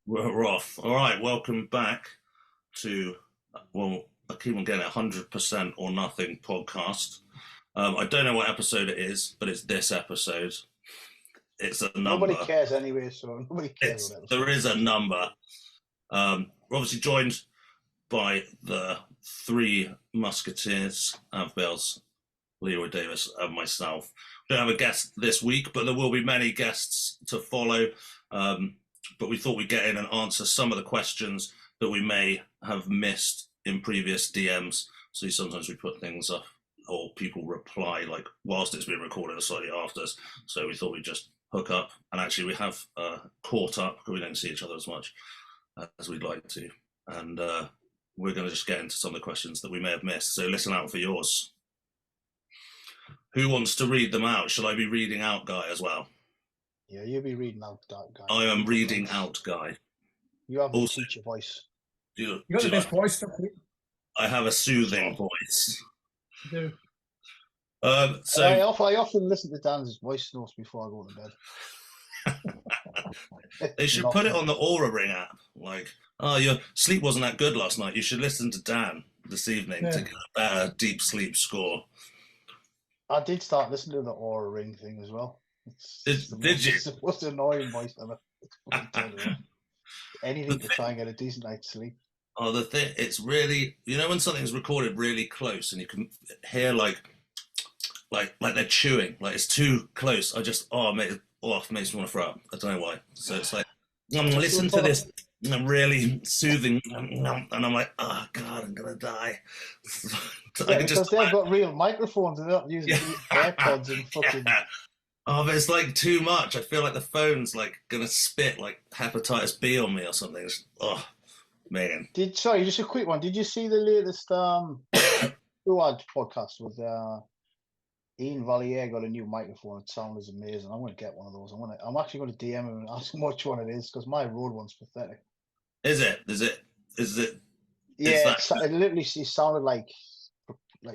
We're off. All right, welcome back to, well, I keep on getting it, 100% or Nothing podcast. I don't know what episode it is, but it's this episode. It's a number. Nobody cares anyway, so nobody cares. There is a number. We're obviously joined by the three musketeers, Anth Bailes, Leroy Davis, and myself. We don't have a guest this week, but there will be many guests to follow. But we thought we'd get in and answer some of the questions that we may have missed in previous DMs. So sometimes we put things up or people reply like whilst it's being recorded or slightly after us. So we thought we'd just hook up. And actually we have caught up because we don't see each other as much as we'd like to. And we're going to just get into some of the questions that we may have missed. So listen out for yours. Who wants to read them out? Shall I be reading out, Guy, as well? Yeah, you'll be reading out, Guy. I am reading out, Guy. You have a teacher voice. You got the best voice, don't you? I have a soothing voice. You do. So I often listen to Dan's voice notes before I go to bed. They should put it on the Aura Ring app. Like, oh, your sleep wasn't that good last night. You should listen to Dan this evening to get a better deep sleep score. I did start listening to the Aura Ring thing as well. Did you? It's the most annoying voice ever. Anything to try and get a decent night's sleep. Oh, the thing, it's really, when something's recorded really close and you can hear like they're chewing, like it's too close. I just, it makes me want to throw up. I don't know why. So it's like, listen to this really soothing, and I'm like, oh God, I'm going to die. Because they've got real microphones and they're not using AirPods and fucking... Oh, but it's like too much. I feel like the phone's like going to spit like hepatitis B on me or something. It's, man. Sorry, just a quick one. Did you see the latest Duad podcast with Ian Valier got a new microphone? It sounds amazing. I'm going to get one of those. I'm actually going to DM him and ask him which one it is because my Rode one's pathetic. Is it? Yeah, it literally sounded like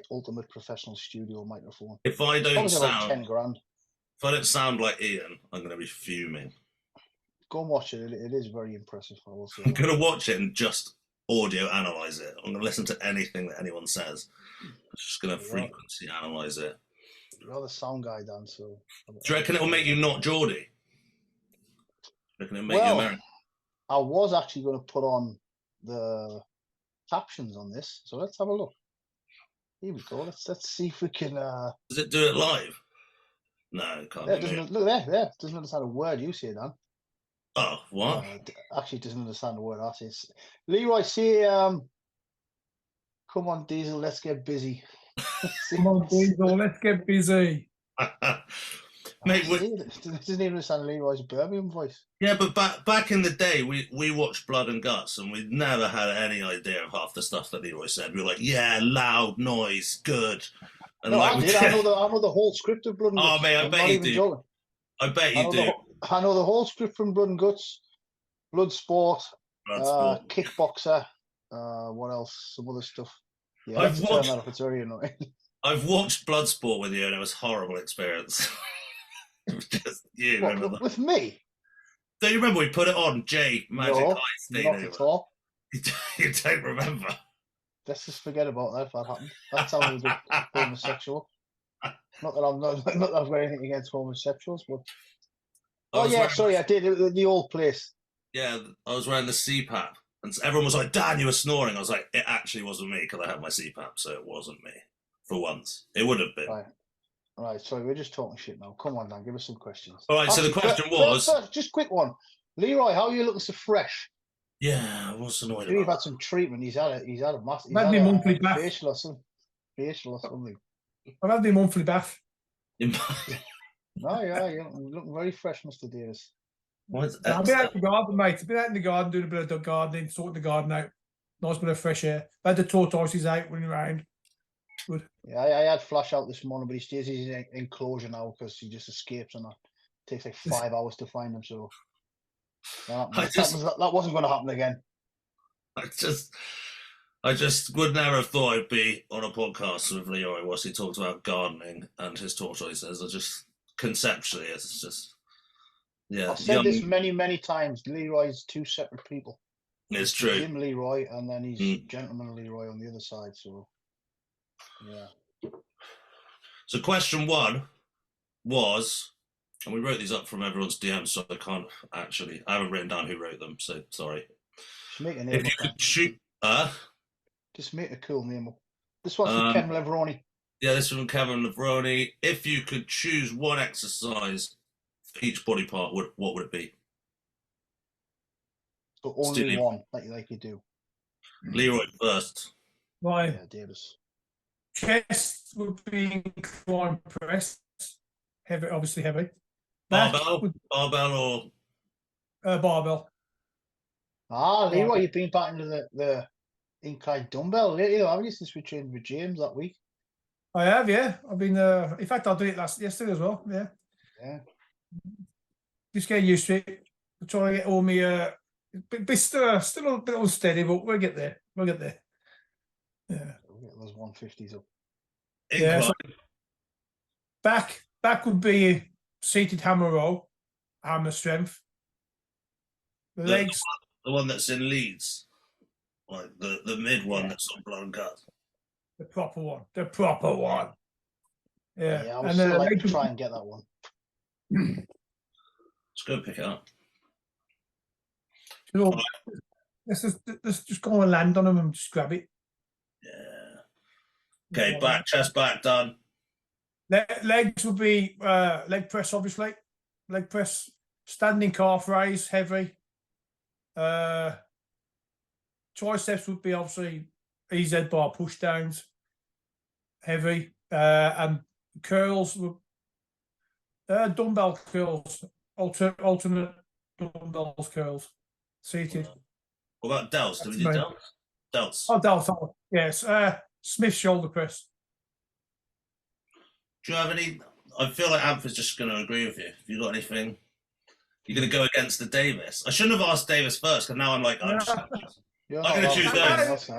ultimate professional studio microphone. If I don't sound 10 grand. If I don't sound like Ian, I'm going to be fuming. Go and watch it. It is very impressive. I'm going to watch it and just audio analyze it. I'm going to listen to anything that anyone says. I'm just going to frequency analyze it. You're the sound guy, Dan, so... Do you reckon it will make you not Geordie? Do you reckon it will make you American? I was actually going to put on the captions on this, so let's have a look. Here we go. Let's see if we can... Does it do it live? No, it can't. Look there. Doesn't understand a word you say, Dan. Oh, what? Actually, doesn't understand a word I say. Leroy, say, come on, Diesel, let's get busy. Come on, Diesel, let's get busy. Mate, doesn't even understand Leroy's Birmingham voice. Yeah, but back in the day, we watched Blood and Guts, and we never had any idea of half the stuff that Leroy said. We were like, yeah, loud noise, good. And no, I did. I know the whole script of Blood and Guts. Oh, mate, I bet you do. I bet you do. I know the whole script from Blood and Guts, Bloodsport, Kickboxer, what else? Some other stuff. Yeah, I've watched that up. It's very annoying. I've watched Bloodsport with you, and it was a horrible experience. It was just you. Remember with me? Don't you remember we put it on? Jay Magic no, Ice. Not at all. You don't remember? Let's just forget about that if that happened. That sounded a bit homosexual. Not that I've got anything against homosexuals, but sorry, I did the old place. Yeah, I was wearing the CPAP, and everyone was like, "Dan, you were snoring." I was like, "It actually wasn't me because I had my CPAP, so it wasn't me for once. It would have been." Right. Sorry, we're just talking shit now. Come on, Dan, give us some questions. All right. So the question was, just quick one, Leroy. How are you looking so fresh? Yeah, I was annoyed. You've had some treatment. He's had a massive. I've had my monthly bath. Facial or something. I've had my monthly bath. No, you're looking very fresh, Mr. Davis. I've been out in the garden, mate. I've been out in the garden doing a bit of gardening, sorting the garden out. Nice bit of fresh air. I had the tortoises out running around. Good. Yeah, I had Flash out this morning, but he stays in his enclosure now because he just escapes and it takes like 5 hours to find him. So that wasn't going to happen again. I just would never have thought I'd be on a podcast with Leroy whilst he talks about gardening and his tortoises. I just conceptually, it's just Yeah, I've said this many times. Leroy's two separate people. It's true. Jim Leroy, and then he's Mm. Gentleman Leroy on the other side. So, yeah. So question 1 was, and we wrote these up from everyone's DMs, so I haven't written down who wrote them, so sorry. Just make a name If you could shoot, just make a cool name up. This one's from Kevin Leveroni. Yeah, this is from Kevin Leveroni. If you could choose one exercise for each body part, what would it be? So only one, like you do. Leroy first. Right. Yeah, Davis. Chest would be incline press. Heavy, obviously heavy. Barbell or barbell. Leroy, you've been back into the incline dumbbell lately, haven't you, since we trained with James that week? I have, yeah. I've been, in fact, I did it yesterday as well, yeah. Yeah. Just getting used to it. I'm trying to get all my, but still a bit unsteady, but we'll get there. We'll get there. Yeah. We'll get those 150s up. incline? Yeah. So back would be seated hammer row, hammer strength. The legs. The one that's in Leeds, like the mid one that's on blown gut. The proper one. The proper one. Yeah. Yeah, I would still like to try and get that one. Let's go pick it up. Let's just go and land on them and just grab it. Yeah. Okay, back, chest back, done. Legs would be leg press, obviously. Leg press, standing calf raise, heavy. Triceps would be obviously EZ bar push downs, heavy. And curls would dumbbell curls, alternate dumbbells curls, seated. What about delts? Do we do delts? Delts. Oh, delts. Yes. Smith shoulder press. Do you have any? I feel like Anth is just going to agree with you. Have you got anything? You're going to go against the Davis. I shouldn't have asked Davis first, because now I'm like, I'm going to choose those.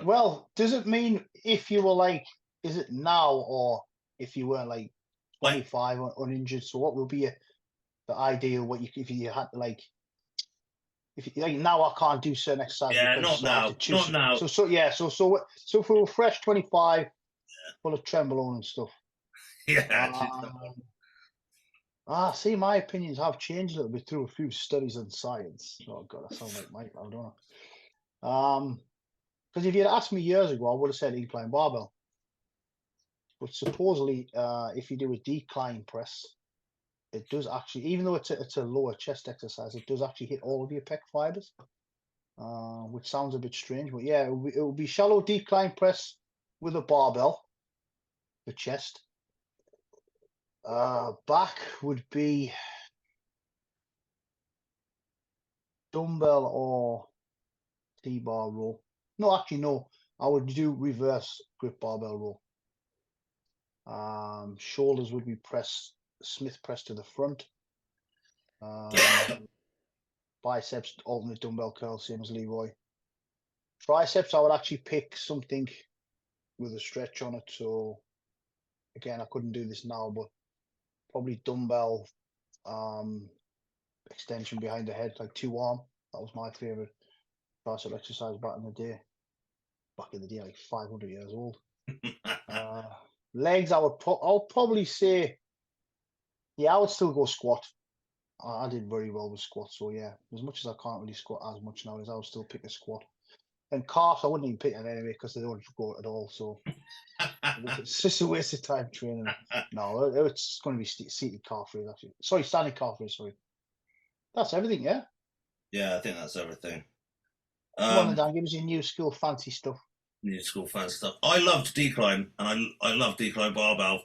Well, does it mean if you were like, is it now or if you were like 25 or uninjured? So what would be the ideal? If you had to like, if you, like now I can't do certain exercises. Yeah, not now. Not now. So if we were fresh 25, full of trembolone and stuff. Yeah. See, my opinions have changed a little bit through a few studies and science. Oh God, I sound like Mike. I don't know. Because if you'd asked me years ago, I would have said incline barbell. But supposedly, if you do a decline press, it does actually, even though it's a lower chest exercise, it does actually hit all of your pec fibers, which sounds a bit strange. But yeah, it will be shallow decline press with a barbell for chest. Back would be dumbbell or T-bar row. No, actually, no. I would do reverse grip barbell row. Shoulders would be Smith press to the front. Biceps, alternate dumbbell curl, same as Leroy. Triceps, I would actually pick something with a stretch on it. So, again, I couldn't do this now, but probably dumbbell extension behind the head, like 2-arm. That was my favorite tricep exercise back in the day. Like 500 years old. Legs, I'll probably say, yeah, I would still go squat. I did very well with squats, so yeah, as much as I can't really squat as much nowadays, I would still pick a squat. And calves, I wouldn't even pick it anyway because they don't go at all. So it's just a waste of time training. No, it's going to be seated calf raise, actually. Sorry, standing calf raise, sorry. That's everything, yeah? Yeah, I think that's everything. Come on, Dan, give us your new school fancy stuff. New school fancy stuff. I loved decline, and I loved decline barbell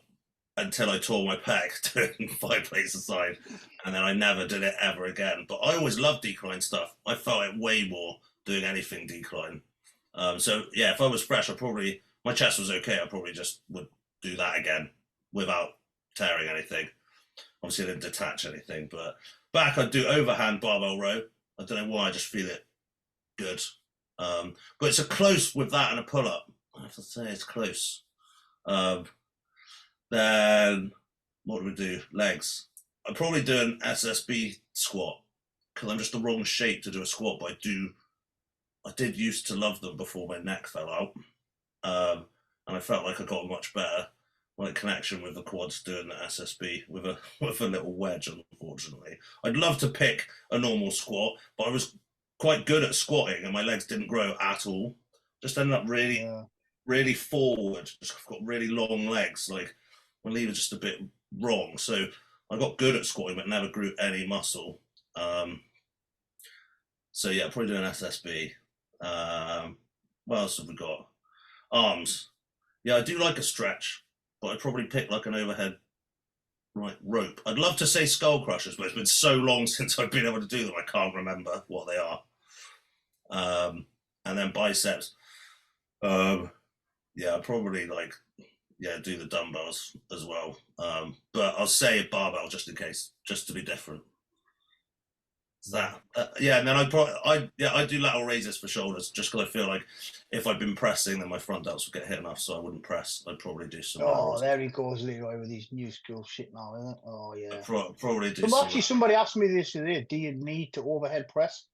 until I tore my pec doing 5 plates a side, and then I never did it ever again. But I always loved decline stuff. I felt it way more doing anything decline. So yeah, if I was fresh, my chest was okay. I probably just would do that again without tearing anything. Obviously, I didn't detach anything, but back I'd do overhand barbell row. I don't know why, I just feel it good. But it's a close with that and a pull-up. I have to say it's close. Then what do we do? Legs. I'd probably do an SSB squat because I'm just the wrong shape to do a squat. But I did used to love them before my neck fell out, and I felt like I got much better like connection with the quads doing the SSB with a little wedge. Unfortunately, I'd love to pick a normal squat, but I was quite good at squatting, and my legs didn't grow at all. Just ended up really forward. Just got really long legs. Like my lever just a bit wrong, so I got good at squatting, but never grew any muscle. So yeah, probably do an SSB. What else have we got? Arms. Yeah, I do like a stretch, but I'd probably pick like an overhead rope. I'd love to say skull crushers, but it's been so long since I've been able to do them, I can't remember what they are. And then biceps. Yeah, I'd probably do the dumbbells as well. But I'll say a barbell just in case, just to be different. That yeah, and then I do lateral raises for shoulders just because I feel like if I'd been pressing, then my front delts would get hit enough, so I wouldn't press. I'd probably do some. Oh, there he goes, Leroy, with his new school shit now, isn't it? Oh yeah. Probably do. Somebody asked me this today. Do you need to overhead press?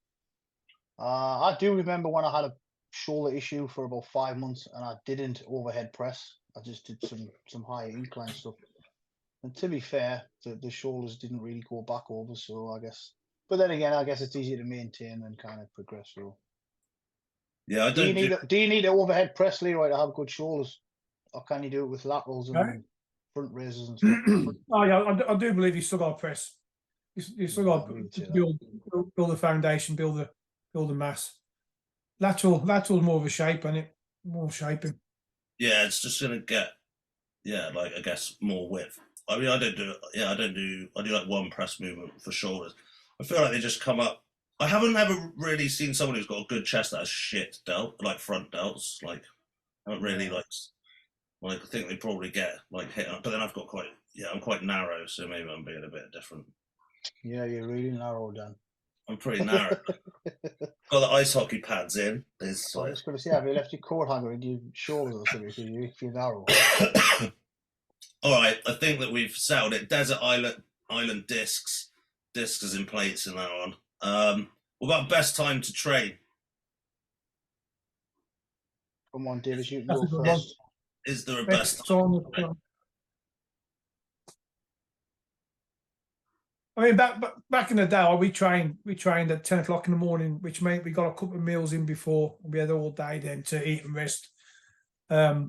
I do remember when I had a shoulder issue for about 5 months, and I didn't overhead press. I just did some higher incline stuff. And to be fair, the shoulders didn't really go back over, so I guess. But then again, I guess it's easier to maintain and kind of progress. So, yeah, do you need an overhead press, Leroy, to have good shoulders, or can you do it with laterals and front raises and stuff? Oh yeah, I do believe you still got to press. You still got to build the foundation, build the mass. Lateral's more of a shape, and it more shaping. Yeah, it's just gonna get I guess more width. I mean, I do like one press movement for shoulders. I feel like they just come up. I haven't ever really seen someone who's got a good chest that has shit delt, like front delts. Like, I don't really like I think they probably get like hit up, but then I've got I'm quite narrow, so maybe I'm being a bit different. Yeah, you're really narrow, Dan. I'm pretty narrow. Got the ice hockey pads in. I was just going to say, have you left your coat hanger in your shoulders or something if you're narrow? All right, I think that we've settled it. Desert Island discs. Discs is in plates in that one. What about best time to train? Come on, Davis, you can go first. Is there a best time? I mean, back in the day, we trained at 10 o'clock in the morning, which meant we got a couple of meals in before. We had all day then to eat and rest. I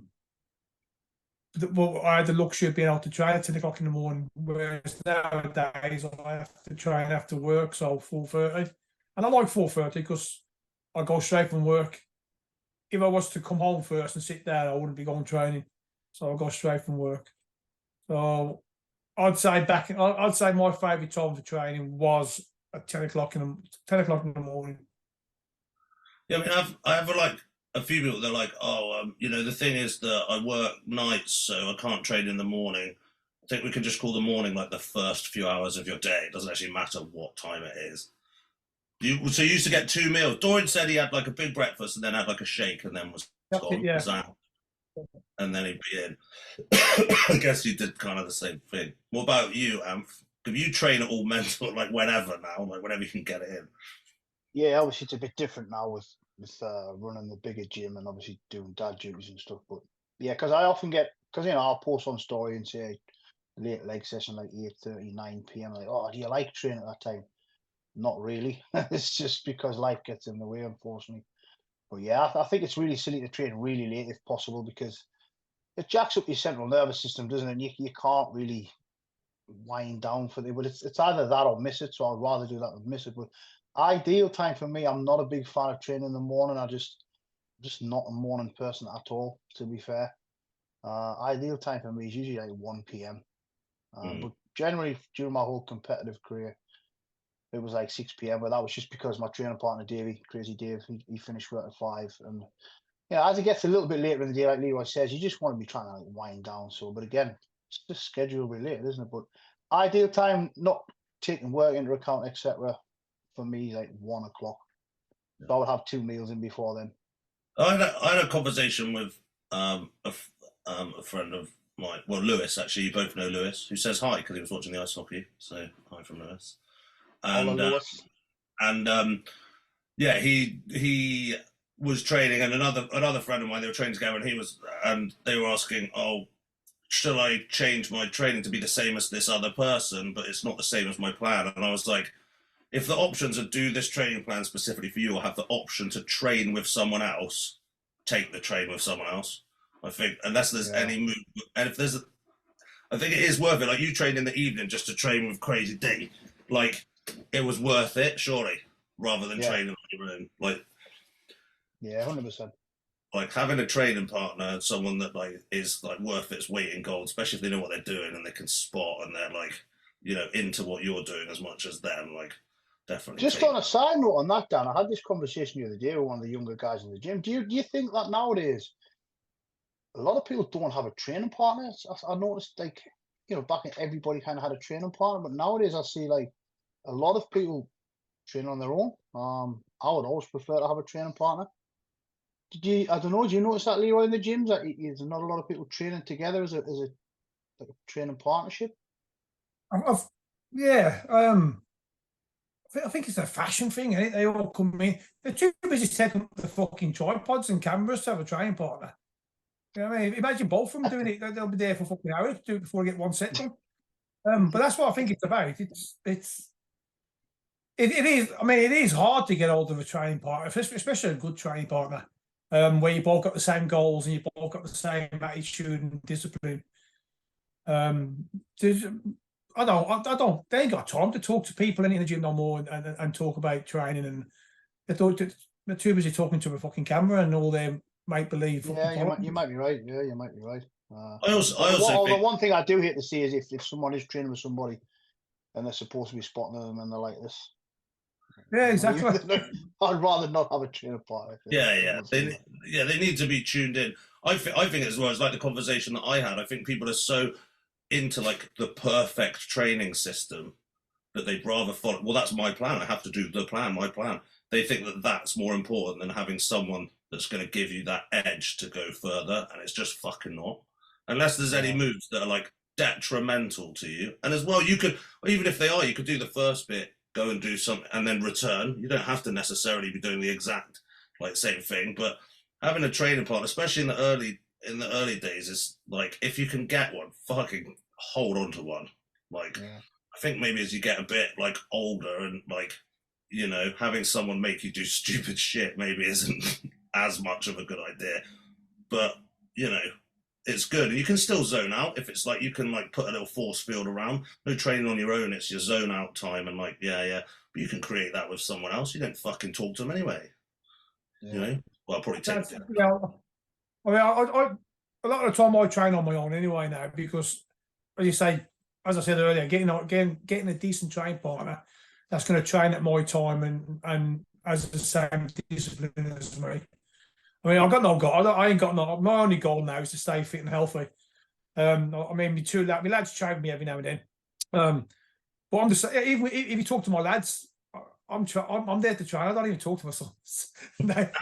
had the luxury of being able to train at 10 o'clock in the morning, whereas nowadays I have to train after work, so 4:30. And I like 4:30 because I go straight from work. If I was to come home first and sit down, I wouldn't be going training. So I go straight from work. So I'd say my favourite time for training was at 10 o'clock in the morning. Yeah, I mean, I have a few people. They're like, the thing is that I work nights, so I can't train in the morning. I think we can just call the morning like the first few hours of your day. It doesn't actually matter what time it is. So you used to get 2 meals. Dorian said he had like a big breakfast and then had like a shake and then was gone. Yeah. And then he'd be in. I guess you did kind of the same thing. What about you, Anth? Have you train at all mental, like whenever now, like whenever you can get it in? Yeah, obviously it's a bit different now with running the bigger gym and obviously doing dad duties and stuff. But yeah, because I often get, I'll post on story and say late leg session like 8:30, 9 p.m. Like, oh, do you like training at that time? Not really. It's just because life gets in the way, unfortunately. But yeah, I think it's really silly to train really late if possible because it jacks up your central nervous system, doesn't it? You can't really wind down for it. But it's either that or miss it. So I'd rather do that than miss it. But ideal time for me, I'm not a big fan of training in the morning. I'm just not a morning person at all, to be fair. Ideal time for me is usually like 1 p.m. But generally during my whole competitive career, it was like 6 p.m. But that was just because my training partner, Davey, Crazy Dave, he finished work at 5. And as it gets a little bit later in the day, like Leroy says, you just want to be trying to like wind down. So, but again, it's just schedule a bit later, isn't it? But ideal time, not taking work into account, etc. For me, like 1 o'clock. So I would have 2 meals in before then. I had a conversation with a friend of Lewis, actually, you both know Lewis, who says hi because he was watching the ice hockey. So hi from Lewis. Hola, And Lewis. yeah, he was training, and another friend of mine, they were training together, and they were asking, oh, shall I change my training to be the same as this other person, but it's not the same as my plan? And I was like, if the options are do this training plan specifically for you, or have the option to train with someone else, take the train with someone else. I think, unless there's any move, and if there's, I think it is worth it. Like, you train in the evening just to train with Crazy D, like, it was worth it, surely, rather than training on your own. Like, 100%. Like, having a training partner, someone that like is like worth its weight in gold, especially if they know what they're doing and they can spot and they're like, into what you're doing as much as them. Like, definitely. Just on a side note on that, Dan, I had this conversation the other day with one of the younger guys in the gym. Do you think that nowadays a lot of people don't have a training partner? I noticed, like, back in everybody kind of had a training partner, but nowadays I see like a lot of people train on their own. I would always prefer to have a training partner. I don't know, do you notice that, Leroy, in the gyms, that there's not a lot of people training together as a like a training partnership? I think it's a fashion thing, isn't it? They all come in. They're too busy setting up the fucking tripods and cameras to have a training partner. You know what I mean? Imagine both of them doing it. They'll be there for fucking hours to do it before they get one set done. But that's what I think it's about. It is. I mean, it is hard to get hold of a training partner, especially a good training partner, where you both got the same goals and you both got the same attitude and discipline. I don't. They ain't got time to talk to people in the gym no more and talk about training, and they're too busy talking to a fucking camera and all their make believe. Yeah, you might be right. Yeah, you might be right. I also think, one thing I do hate to see is if someone is training with somebody and they're supposed to be spotting them and they're like this. Yeah, exactly. I'd rather not have a trainer partner. They need to be tuned in. I think as well, it's like the conversation that I had. I think people are so into like the perfect training system that they'd rather follow. Well, that's my plan. I have to do the plan, my plan. They think that that's more important than having someone that's going to give you that edge to go further, and it's just fucking not. Unless there's any moves that are like detrimental to you, and as well, you could, even if they are, you could do the first bit, go and do something, and then return. You don't have to necessarily be doing the exact like same thing, but having a training partner, especially in the early days, is like, if you can get one, fucking hold on to one. Like, I think maybe as you get a bit like older and like, having someone make you do stupid shit maybe isn't as much of a good idea, but it's good. And you can still zone out if it's like, you can like put a little force field around. No training on your own, it's your zone out time, and like, but you can create that with someone else. You don't fucking talk to them anyway. Well, I'll probably take it. I mean, I a lot of the time I train on my own anyway now, because, as you say, as I said earlier, getting a decent training partner that's going to train at my time and has the same discipline as me. I mean, I've got no goal. I ain't got no. My only goal now is to stay fit and healthy. I mean, my lads train me every now and then. But I'm just, even if you talk to my lads, I'm there to train. I don't even talk to my sons. They're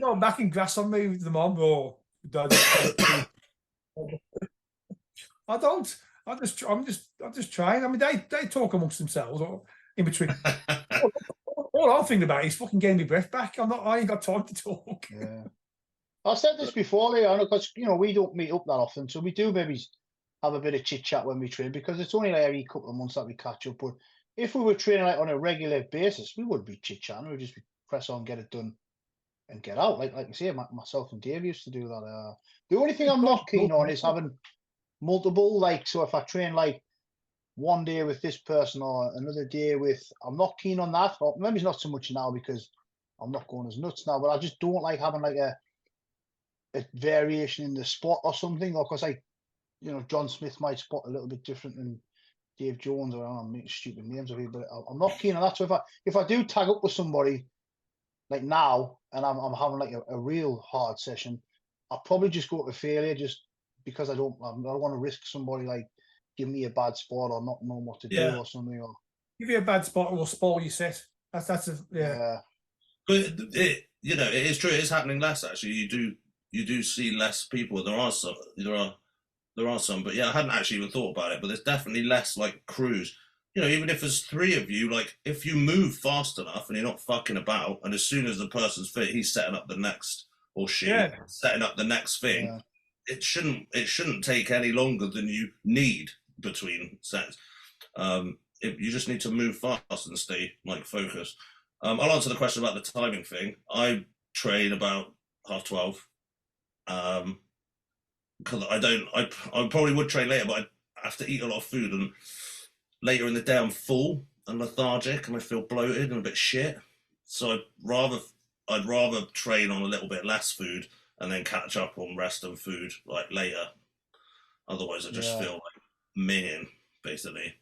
going back and grass on me with the mom. Oh, I don't. I'm just trying. I mean, they talk amongst themselves or in between. All I'm thinking about is fucking getting my breath back. I ain't got time to talk. Yeah. I've said this before, Leon, because we don't meet up that often, so we do maybe have a bit of chit chat when we train, because it's only like every couple of months that we catch up. But if we were training like on a regular basis, we wouldn't be chit chatting. We'd just be press on, get it done, and get out. Like you say, myself and Dave used to do that. The only thing I'm not keen on is having multiple. Like, so if I train like one day with this person or another day with, I'm not keen on that. Or maybe it's not so much now because I'm not going as nuts now, but I just don't like having like a variation in the spot or something. Or because John Smith might spot a little bit different than Dave Jones, or I'm making stupid names of it, but I'm not keen on that. So if I do tag up with somebody like now, and I'm having like a real hard session, I'll probably just go to failure, just because I don't want to risk somebody like giving me a bad spot or not knowing what to do or something. Or give you a bad spot, will spoil your set. That's But it is true. It is happening less, actually. You do see less people. There are There are some, but yeah, I hadn't actually even thought about it. But there's definitely less like crews. You know, even if there's three of you, like if you move fast enough and you're not fucking about, and as soon as the person's fit, he's setting up the next, or she setting up the next thing. Yeah. It shouldn't take any longer than you need between sets. You just need to move fast and stay like focused. I'll answer the question about the timing thing. I train about 12:30. Because I probably would train later, but I have to eat a lot of food, and later in the day I'm full and lethargic, and I feel bloated and a bit shit. So I'd rather train on a little bit less food and then catch up on rest and food like later. Otherwise, I just feel like minging basically.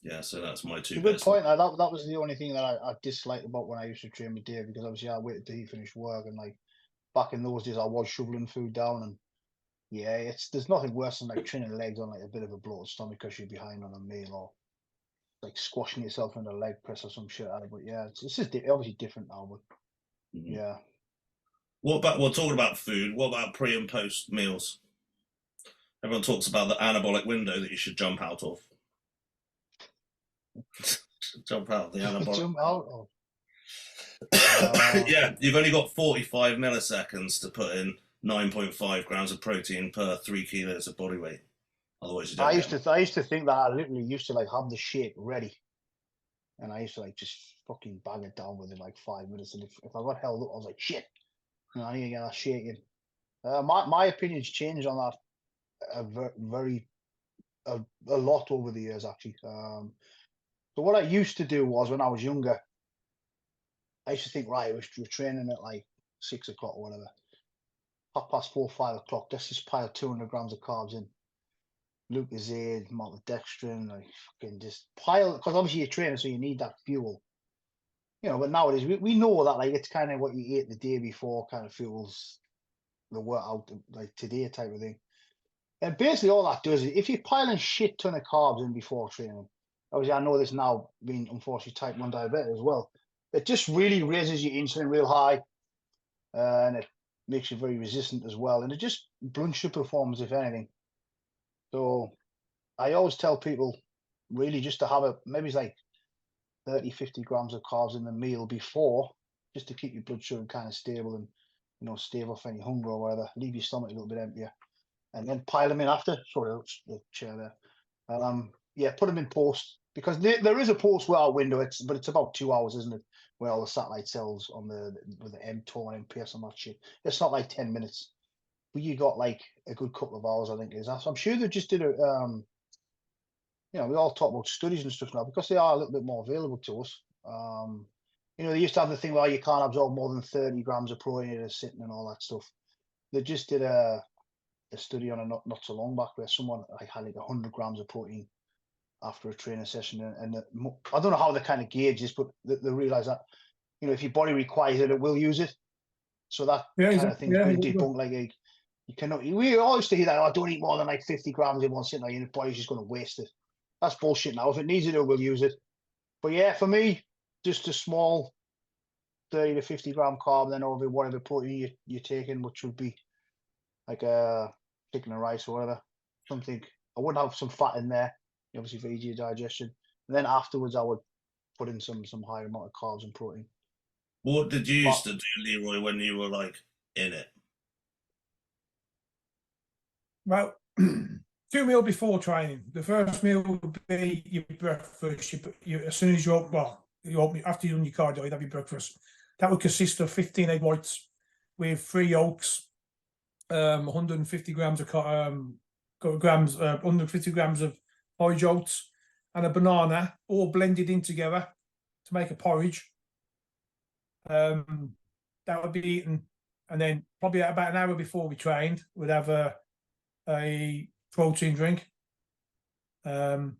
Yeah, so that's my two. Good point. That was the only thing that I disliked about when I used to train with Dave, because obviously I waited till he finished work, and like back in those days I was shoveling food down, and yeah, there's nothing worse than like training legs on like a bit of a bloated stomach because you're behind on a meal, or like squashing yourself in a leg press or some shit. But yeah, it's just obviously different now. But yeah. What about, we're talking about food? What about pre and post meals? Everyone talks about the anabolic window that you should jump out of. Jump out of the anabolic. Jump out of. Yeah, you've only got 45 milliseconds to put in 9.5 grams of protein per 3 kilos of body weight. Otherwise, you don't. I used to think that I literally used to like have the shake ready, and I used to like just fucking bang it down within like 5 minutes. And if I got held up, I was like, shit, I need to get that shaking. My opinion's changed on that a lot over the years, actually. So what I used to do was, when I was younger, I used to think, right, we're training at like 6 o'clock or whatever. 4:30, 5 o'clock, let's just pile 200 grams of carbs in. Lucozade, maltodextrin, like fucking just pile, because obviously you're training, so you need that fuel. You know, but nowadays we know that like it's kind of what you ate the day before kind of fuels the workout, like today type of thing. And basically all that does is, if you're piling shit ton of carbs in before training, obviously I know this now, being unfortunately type 1 diabetic as well, it just really raises your insulin real high, and it makes you very resistant as well, and it just blunts your performance, if anything. So I always tell people really just to have maybe it's like 30, 50 grams of carbs in the meal before, just to keep your blood sugar kind of stable, and, you know, stave off any hunger or whatever, leave your stomach a little bit emptier, and then pile them in after. Sorry, the chair there. Yeah, put them in post, because there is a post workout window, but it's about 2 hours, isn't it? Where all the satellite cells on with the mTOR and MPS and that shit. It's not like 10 minutes. But you got like a good couple of hours, I think it is. So I'm sure they just did a you know, we all talk about studies and stuff now because they are a little bit more available to us. You know, they used to have the thing where you can't absorb more than 30 grams of protein in a sitting and all that stuff. They just did a study on it not so long back, where someone like had like 100 grams of protein after a training session, and I don't know how they kind of gauge this, but they realize that, you know, if your body requires it, it will use it. So that kind of thing's been debunked. Like you cannot. We always hear that, don't eat more than like 50 grams in one sitting, like your body's just going to waste it. That's bullshit now. If it needs it, it will use it. But yeah, for me, just a small 30 to 50 gram carb, then over whatever protein you're taking, which would be like a chicken and rice or whatever. Something. I would have some fat in there, obviously for easier digestion. And then afterwards, I would put in some higher amount of carbs and protein. What did you used to do, Leroy, when you were like in it? Well, 2 meals before training. The first meal would be your breakfast. As soon as you're up, after you've done your cardio, you'd have your breakfast. That would consist of 15 egg whites with 3 yolks, 150 grams of 150 grams of porridge oats, and a banana, all blended in together to make a porridge. That would be eaten, and then probably about an hour before we trained, we'd have a protein drink. That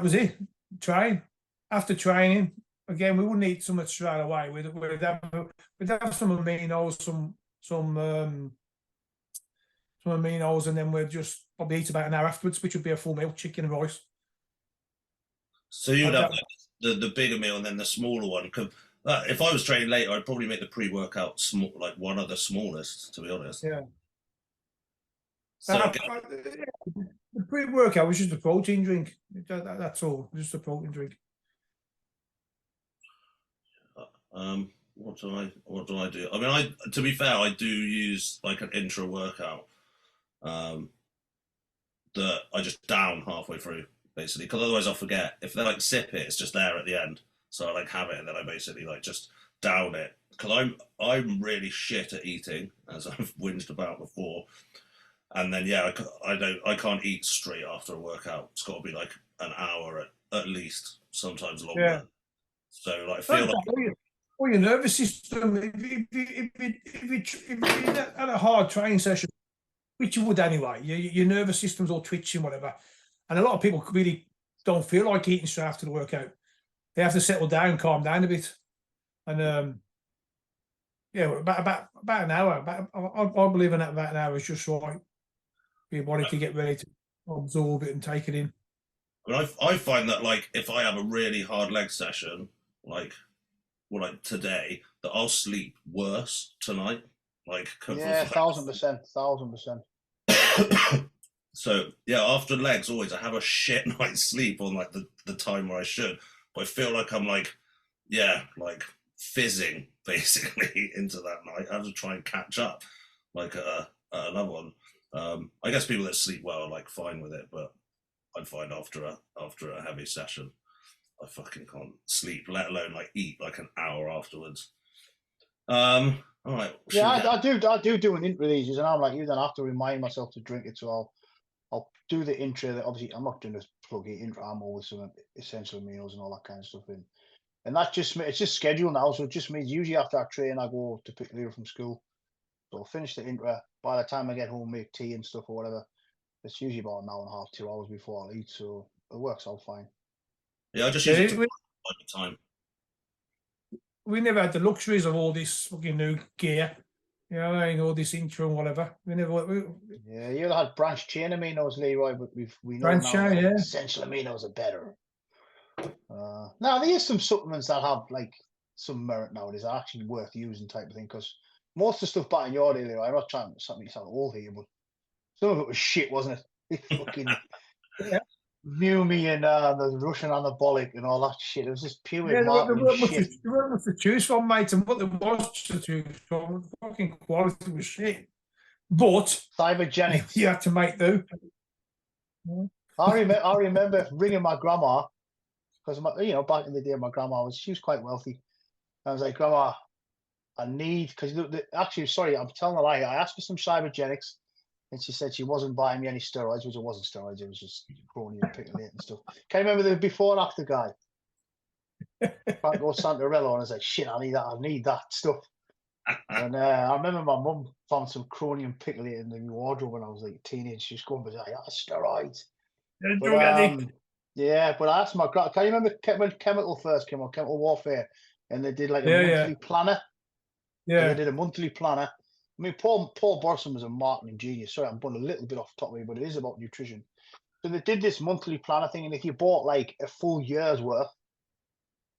was it. Train. After training, again, we wouldn't eat so much straight away. We'd have some aminos, some aminos, and then we'd just probably eat about an hour afterwards, which would be a full meal, chicken and rice. So you'd have the bigger meal and then the smaller one. If I was training later, I'd probably make the pre-workout small, like one of the smallest, to be honest. Yeah. So The pre-workout was just a protein drink. That's all. Just a protein drink. What do I do? I mean, to be fair, I do use like an intra workout that I just down halfway through, basically, because otherwise I'll forget. If they like sip it, it's just there at the end. So I like have it and then I basically like just down it, because I'm really shit at eating, as I've whinged about before. And then yeah, I can't eat straight after a workout. It's got to be like an hour at least, sometimes longer. Yeah. So like I feel like. Or your nervous system, if you had a hard training session, which you would anyway, your nervous system's all twitching, whatever. And a lot of people really don't feel like eating straight after the workout. They have to settle down, calm down a bit. And yeah, about an hour. I believe in that about an hour is just right for your body to get ready to absorb it and take it in. I mean, I find that like if I have a really hard leg session, like today, that I'll sleep worse tonight. Like yeah, 1000%. So yeah, after legs, always I have a shit night's sleep on like the time where I should, but I feel like I'm like fizzing basically into that night. I have to try and catch up like another one. I guess people that sleep well are like fine with it, but I find after a heavy session, I fucking can't sleep, let alone like eat like an hour afterwards. All right. Yeah, I do an intro these, and I'm like you. Then I have to remind myself to drink it, so I'll do the intro. That obviously I'm not doing this pluggy intro. I'm always some essential amigos and all that kind of stuff in, and that's just it's just scheduled now. So it just means usually after I train, I go to pick Leroy from school. So I'll finish the intro. By the time I get home, make tea and stuff or whatever. It's usually about an hour and a half, 2 hours before I eat, so it works out fine. Yeah, I just use it to by the time. We never had the luxuries of all this fucking new gear, you know, and all this intro and whatever. Yeah, you had branched chain aminos, Leroy, but we know branched now chain, yeah. essential aminos are better. Now there is some supplements that have like some merit nowadays, are actually worth using type of thing, because most of the stuff back in your day, Leroy, I'm not trying to something sound old here, but some of it was shit, wasn't it? It fucking Mumi and the Russian anabolic and all that shit. It was just pure marketing shit. There weren't much to choose from, mate, and what there was to choose from, the fucking quality was shit. But Cybergenics. You had to make do. I remember ringing my grandma, because back in the day, my grandma she was quite wealthy. I was like, Grandma, I need, because actually, sorry, I'm telling a lie. I asked for some Cybergenics. And she said she wasn't buying me any steroids, which it wasn't steroids, it was just crony and picklate and stuff. Can you remember the before and after guy? Franco Santarello, and I was like, shit, I need that stuff. And I remember my mum found some crony and picklate in the wardrobe when I was like a teenager. She was going, but steroids. Yeah, but I asked my grandma, can you remember when Chemical first came on, Chemical Warfare, and they did like a monthly planner? Yeah. They did a monthly planner. I mean, Paul Borson was a marketing genius. Sorry, I'm going a little bit off the top of me, but it is about nutrition. So they did this monthly planner thing, and if you bought like a full year's worth,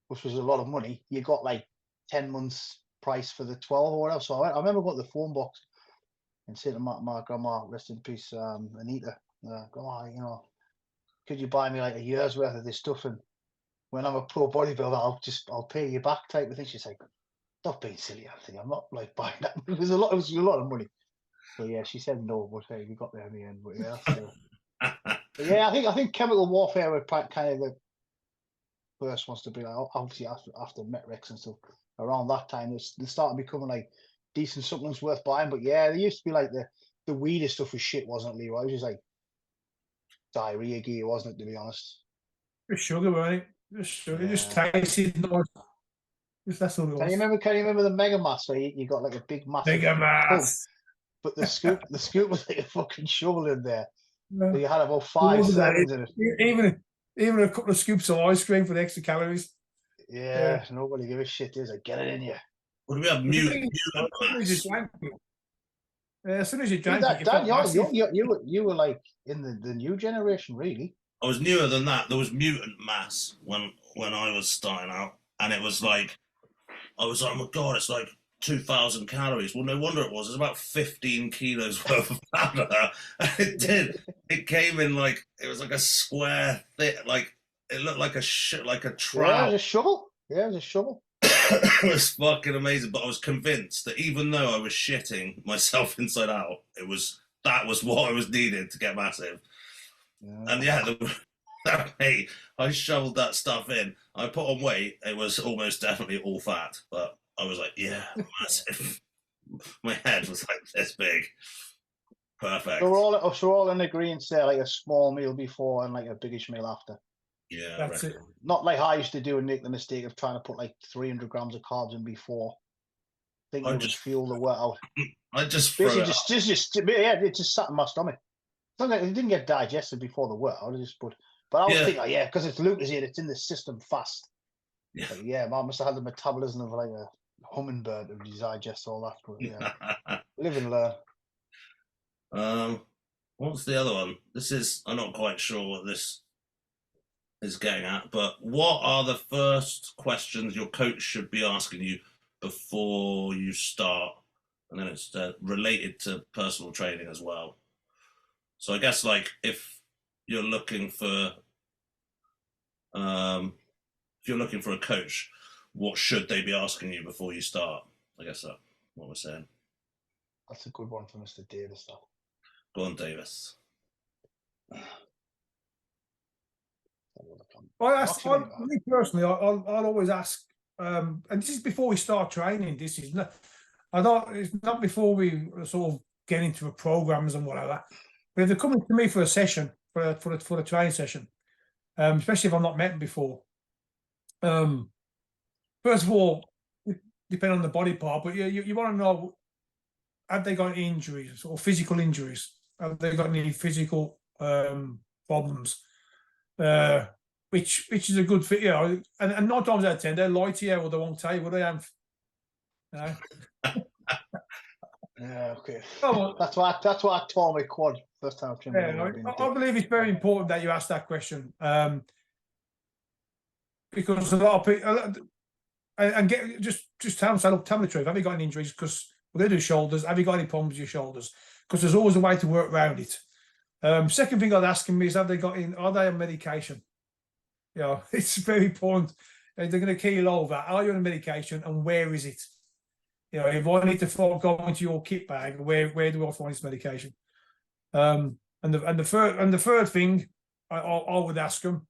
which was a lot of money, you got like 10 months price for the 12 or whatever. So I remember going to the phone box and saying to my grandma, rest in peace, Anita, Grandma, could you buy me like a year's worth of this stuff? And when I'm a pro bodybuilder, I'll pay you back type of thing. She's like, stop being silly, Anthony. I'm not like buying that. It was a lot of money. So yeah, she said no, but hey, we got there in the end. But yeah, so. But yeah, I think Chemical Warfare were kind of the first ones to be like, obviously after Metrex and stuff. Around that time, they started becoming like decent supplements worth buying. But yeah, they used to be like the weediest stuff was shit, wasn't it, Leroy? It was just like diarrhea gear, wasn't it? To be honest, just sugar, wasn't it? Just sugar, just tasted nice. That's all it was. Can you remember the Mega Mass where you got like a big massive Mega Mass, but the scoop was like a fucking shovel in there. Yeah. So you had about 5 servings in it. Even a couple of scoops of ice cream for the extra calories. Yeah, nobody give a shit. Is like, get it in you. What do we have? Mutant as soon as you drank it, Dan, you were like in the new generation, really. I was newer than that. There was Mutant Mass when I was starting out, and it was like I was like, oh my God, it's like 2,000 calories. Well, no wonder it was. It's about 15 kilos worth of powder. And it did. It came in like, it was like a square thick, like, it looked like like a Yeah, it trout. was a shovel. Yeah, it was a shovel. It was fucking amazing. But I was convinced that even though I was shitting myself inside out, that was what I was needed to get massive. Yeah. And yeah, hey, I shoveled that stuff in. I put on weight. It was almost definitely all fat, but I was like, yeah, massive. My head was like this big. Perfect. So we're all in agreement, say like a small meal before and like a biggish meal after. Yeah, That's it. Not like I used to do and make the mistake of trying to put like 300 grams of carbs in before, thinking it would fuel the workout. I just throw Basically, it it just sat in my stomach. It didn't get digested before the workout. But I was thinking, oh, yeah, because it's lucozade, it's in the system fast. Yeah. Like, yeah, man must have had the metabolism of like a hummingbird to digest all that. But yeah, live and learn. What's the other one? I'm not quite sure what this is getting at, but what are the first questions your coach should be asking you before you start? And then it's related to personal training as well. So I guess like if you're looking for a coach, what should they be asking you before you start? I guess that's what we're saying. That's a good one for Mr. Davis. That. Go on, Davis. Me personally, I'll always ask, and this is before we start training. This is not, it's not before we sort of get into the programs and whatever. But if they're coming to me for a session, for a training session, especially if I've not met them before, first of all, depending on the body part, but you want to know, have they got any injuries or physical injuries? Have they got any physical problems? Which is a good fit, you know, and 9 times out of 10 they'll lie to you or they won't tell you what they have. You know? Yeah, okay. Oh, that's why I tore my quad first time. I believe it's very important that you ask that question, because a lot of people and get just tell them, tell me the truth. Have you got any injuries? Because we're going to do shoulders. Have you got any problems with your shoulders? Because there's always a way to work around it. Second thing I'd ask them is, are they on medication? You know, it's very important. They're going to keel over. Are you on medication, and where is it? You know, if I need to go into your kit bag, where do I find this medication? And the third thing I would ask them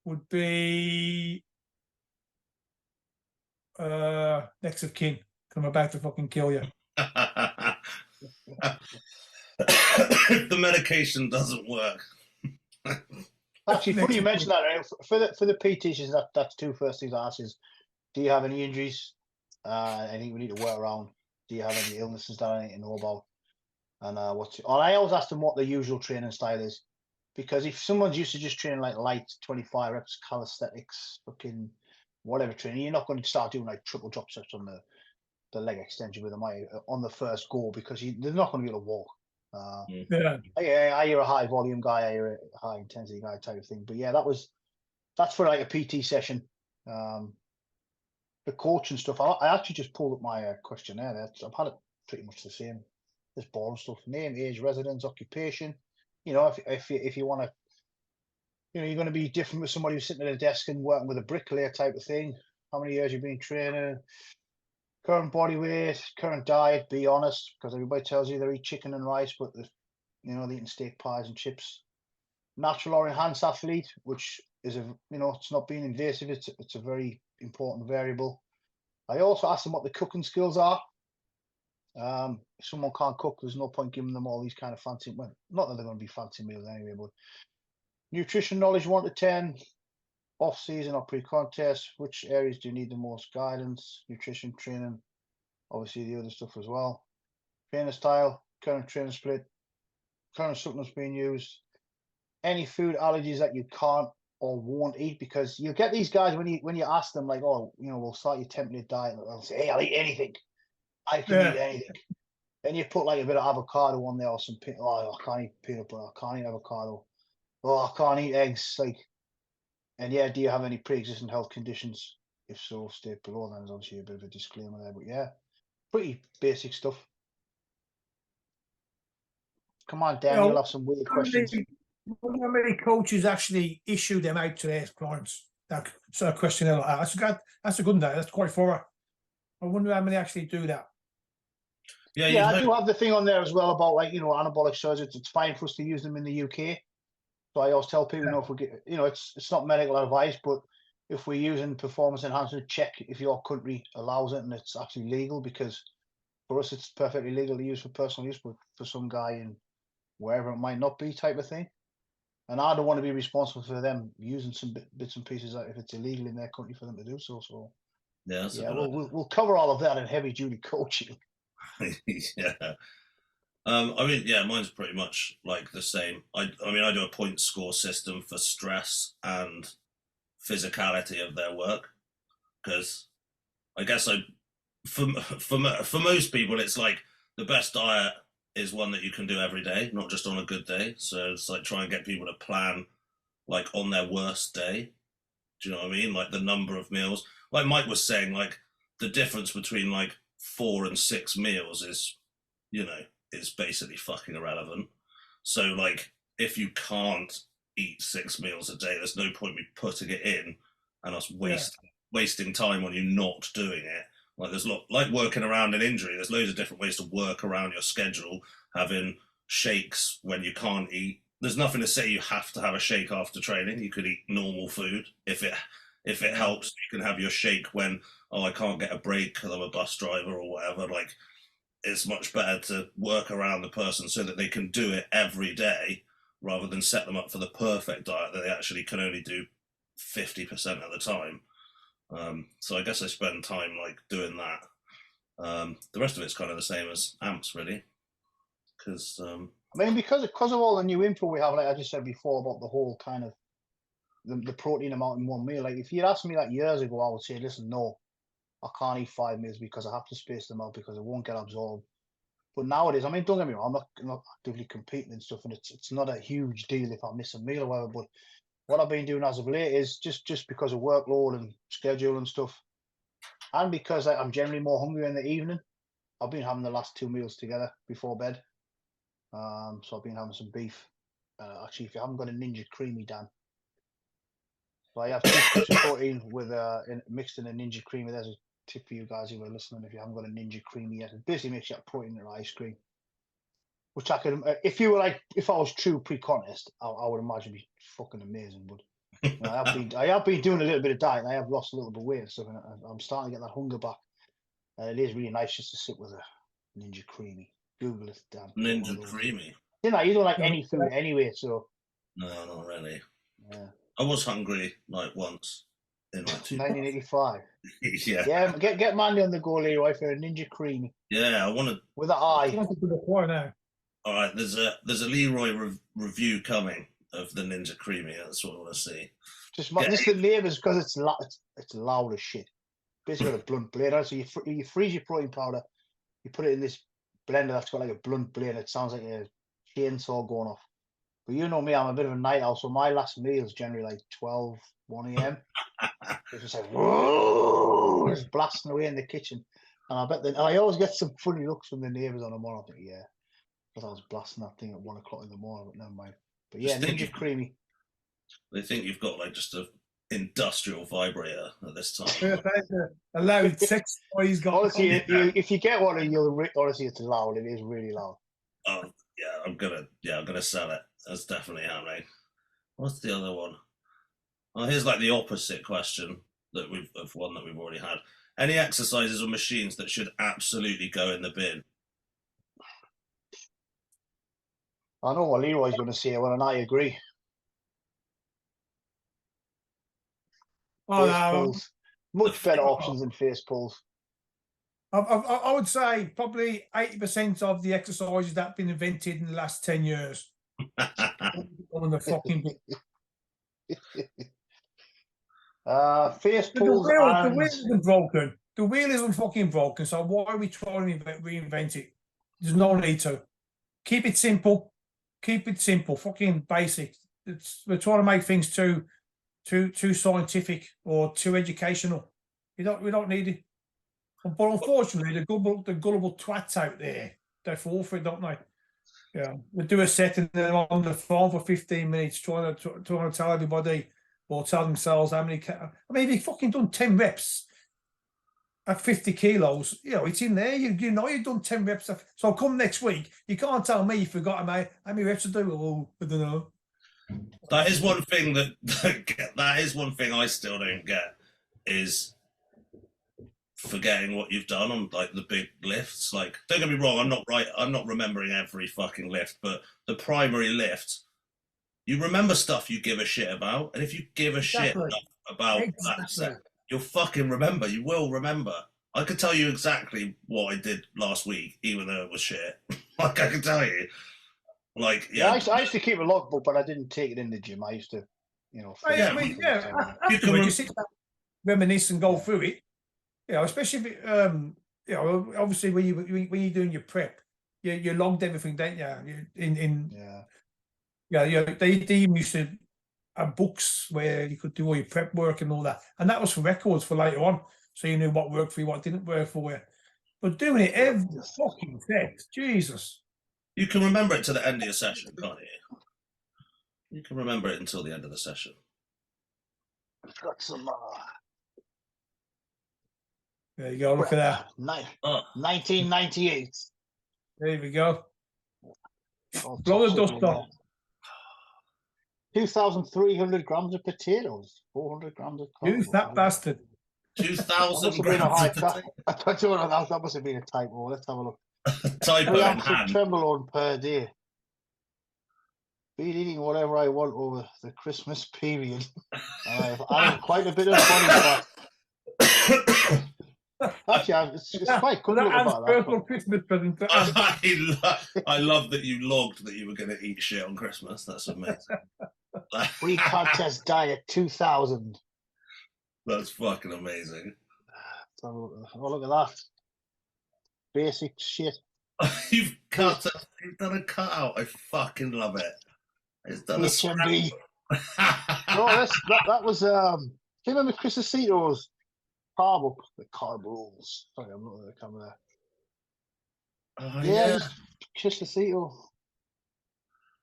would be next of kin. I'm about to fucking kill you. If the medication doesn't work. Actually, funny you mentioned that. For the PT, that's two first things I ask is, do you have any injuries? Anything we need to work around? Do you have any illnesses that I need to know about? And I always ask them what the usual training style is, because if someone's used to just training like light 25 reps calisthenics, fucking whatever training, you're not going to start doing like triple drop steps on the leg extension with them on the first go, because they're not going to be able to walk. I hear a high volume guy, I hear a high intensity guy type of thing. But yeah, that's for like a PT session. The coach and stuff. I actually just pulled up my questionnaire. I've had it pretty much the same. There's boring stuff: name, age, residence, occupation. You know, if you want to, you know, you're going to be different with somebody who's sitting at a desk and working with a bricklayer type of thing. How many years you've been training? Current body weight, current diet. Be honest, because everybody tells you they eat chicken and rice, but they're eating steak pies and chips. Natural or enhanced athlete, which is it's not being invasive. It's a very important variable. I also ask them what the cooking skills are. If someone can't cook, there's no point giving them all these kind of fancy. Well, not that they're going to be fancy meals anyway, but nutrition knowledge 1 to 10, off season or pre-contest. Which areas do you need the most guidance? Nutrition training, obviously the other stuff as well. Trainer style, current training split, current supplements being used. Any food allergies that you can't or won't eat, because you get these guys when you ask them like, oh, we'll start your template diet, they'll say, hey, I'll eat anything. I can eat anything. Then you put like a bit of avocado on there or some I can't eat peanut butter, I can't eat avocado, I can't eat eggs. Like, and yeah, do you have any pre-existing health conditions? If so, state below. Then there's obviously a bit of a disclaimer there, but yeah, pretty basic stuff. Come on, Dan, you'll have some weird questions. How many coaches actually issue them out to their clients? That sort of question like that. That's a good one. That's quite thorough. I wonder how many actually do that. Yeah, I do have the thing on there as well about, like, you know, anabolic steroids. It's fine for us to use them in the UK. So I always tell people, you know, if we get, you know, it's not medical advice, but if we're using performance enhancement, check if your country allows it and it's actually legal, because for us it's perfectly legal to use for personal use, but for some guy in wherever it might not be, type of thing. And I don't want to be responsible for them using some bits and pieces if it's illegal in their country for them to do so. So yeah, we'll cover all of that in heavy duty coaching. Yeah. I mean, yeah, mine's pretty much like the same. I mean, I do a point score system for stress and physicality of their work, because I guess for most people, it's like the best diet is one that you can do every day, not just on a good day. So it's like try and get people to plan like on their worst day. Do you know what I mean? Like the number of meals. Like Mike was saying, like the difference between like 4 and 6 meals is, you know, is basically fucking irrelevant. So like if you can't eat 6 meals a day, there's no point me putting it in and us wasting time on you not doing it. Like there's like working around an injury. There's loads of different ways to work around your schedule. Having shakes when you can't eat. There's nothing to say you have to have a shake after training. You could eat normal food if it helps. You can have your shake when, oh, I can't get a break because I'm a bus driver or whatever. Like it's much better to work around the person so that they can do it every day rather than set them up for the perfect diet that they actually can only do 50% of the time. So I guess I spend time like doing that. The rest of it's kind of the same as amps, really, because I mean, because of all the new info we have, like I just said before about the whole kind of the protein amount in one meal. Like if you'd asked me that years ago, I would say, listen, no, I can't eat 5 meals because I have to space them out because it won't get absorbed. But nowadays, I mean, don't get me wrong, I'm not actively competing and stuff, and it's not a huge deal if I miss a meal or whatever. But what I've been doing as of late is just because of workload and schedule and stuff, and because I'm generally more hungry in the evening, I've been having the last 2 meals together before bed. So I've been having some beef. Actually, if you haven't got a Ninja Creamy, Dan, so I have 2 scoops of protein with mixed in a Ninja Creamy. There's a tip for you guys who are listening. If you haven't got a Ninja Creamy yet, it basically makes you have protein in ice cream, which I could, if you were like, if I was true pre-contest, I would imagine it'd be fucking amazing. But you know, I have been doing a little bit of diet. And I have lost a little bit of weight and stuff, and I'm starting to get that hunger back. It is really nice just to sit with a Ninja Creamy. Google it, Dan. Ninja Creamy. You know, you don't like any food anyway, so. No, not really. Yeah. I was hungry like once in like 1985. Yeah. Yeah, get Mandy on the go, Leroy, for a Ninja Creamy. Yeah, I want to. With an eye. All right, there's a Leroy review coming of the Ninja Creamy. That's what I want to see. Just this the neighbours because it's loud as shit. Basically got a blunt blade on it, so you freeze your protein powder, you put it in this blender that's got like a blunt blade. It sounds like a chainsaw going off. But you know me, I'm a bit of a night owl, so my last meal is generally like 12, 1 a.m. It's just like, whoa, it's blasting away in the kitchen. And I bet that I always get some funny looks from the neighbours on the morning. I think, yeah, because I was blasting that thing at 1 o'clock in the morning, but never mind. But yeah, Ninja Creamy. They think you've got like just a industrial vibrator at this time. A loud sex toys got. Honestly, if you get one, honestly, it's loud. It is really loud. Oh yeah, I'm gonna sell it. That's definitely happening. What's the other one? Oh, here's like the opposite question that we've already had. Any exercises or machines that should absolutely go in the bin? I know what Leroy's going to say, and I agree. Oh, face pulls. Much better options than face pulls. I would say probably 80% of the exercises that have been invented in the last 10 years. On the fucking face pulls. The wheel isn't broken. The wheel isn't fucking broken. So why are we trying to reinvent it? There's no need to. Keep it simple. Keep it simple. Fucking basic. We're trying to make things too scientific or too educational. We don't need it. But unfortunately, the gullible twats out there, they fall for it, don't they? Yeah, we do a set and then on the phone for 15 minutes trying to tell everybody or tell themselves how many. I mean, if you fucking done 10 reps at 50 kilos, you know, it's in there. You know you've done 10 reps. So come next week, you can't tell me you forgot how many reps to do. Oh, I don't know. That is one thing that is one thing I still don't get is forgetting what you've done on like the big lifts. Like, don't get me wrong, I'm not remembering every fucking lift, but the primary lift, you remember stuff you give a shit about, and if you give a shit about that set, you'll fucking remember. You will remember. I could tell you exactly what I did last week, even though it was shit. Like, I can tell you. Like, yeah. I used to keep a logbook, but I didn't take it in the gym. I used to, you know. You sit down, reminisce and go through it. You know, especially if you know, obviously when you're doing your prep, you logged everything, don't you? They even used to have books where you could do all your prep work and all that, and that was for records for later on, so you knew what worked for you, what didn't work for you. But doing it every fucking set, Jesus. You can remember it to the end of your session, can't you? You can remember it until the end of the session. I've got some. There you go. Look at that. 1998. There we go. Blow the dust off. 2,300 grams of potatoes. 400 grams of corn. You fat bastard. 2,000 grams. That must have been a typo. Let's have a look. Typo in hand. Trembolone per day. Been eating whatever I want over the Christmas period. I've added quite a bit of body fat. Actually, it's quite good about that. Christmas present. I love that you logged that you were going to eat shit on Christmas. That's amazing. Pre-contest diet 2000. That's fucking amazing. Oh, look at that. Basic shit. You've done a cutout. I fucking love it. It's done HMB. No, that was do you remember Chris Aceto's the carb rules? Sorry, I'm not at the camera there. Yeah. Chris Aceto.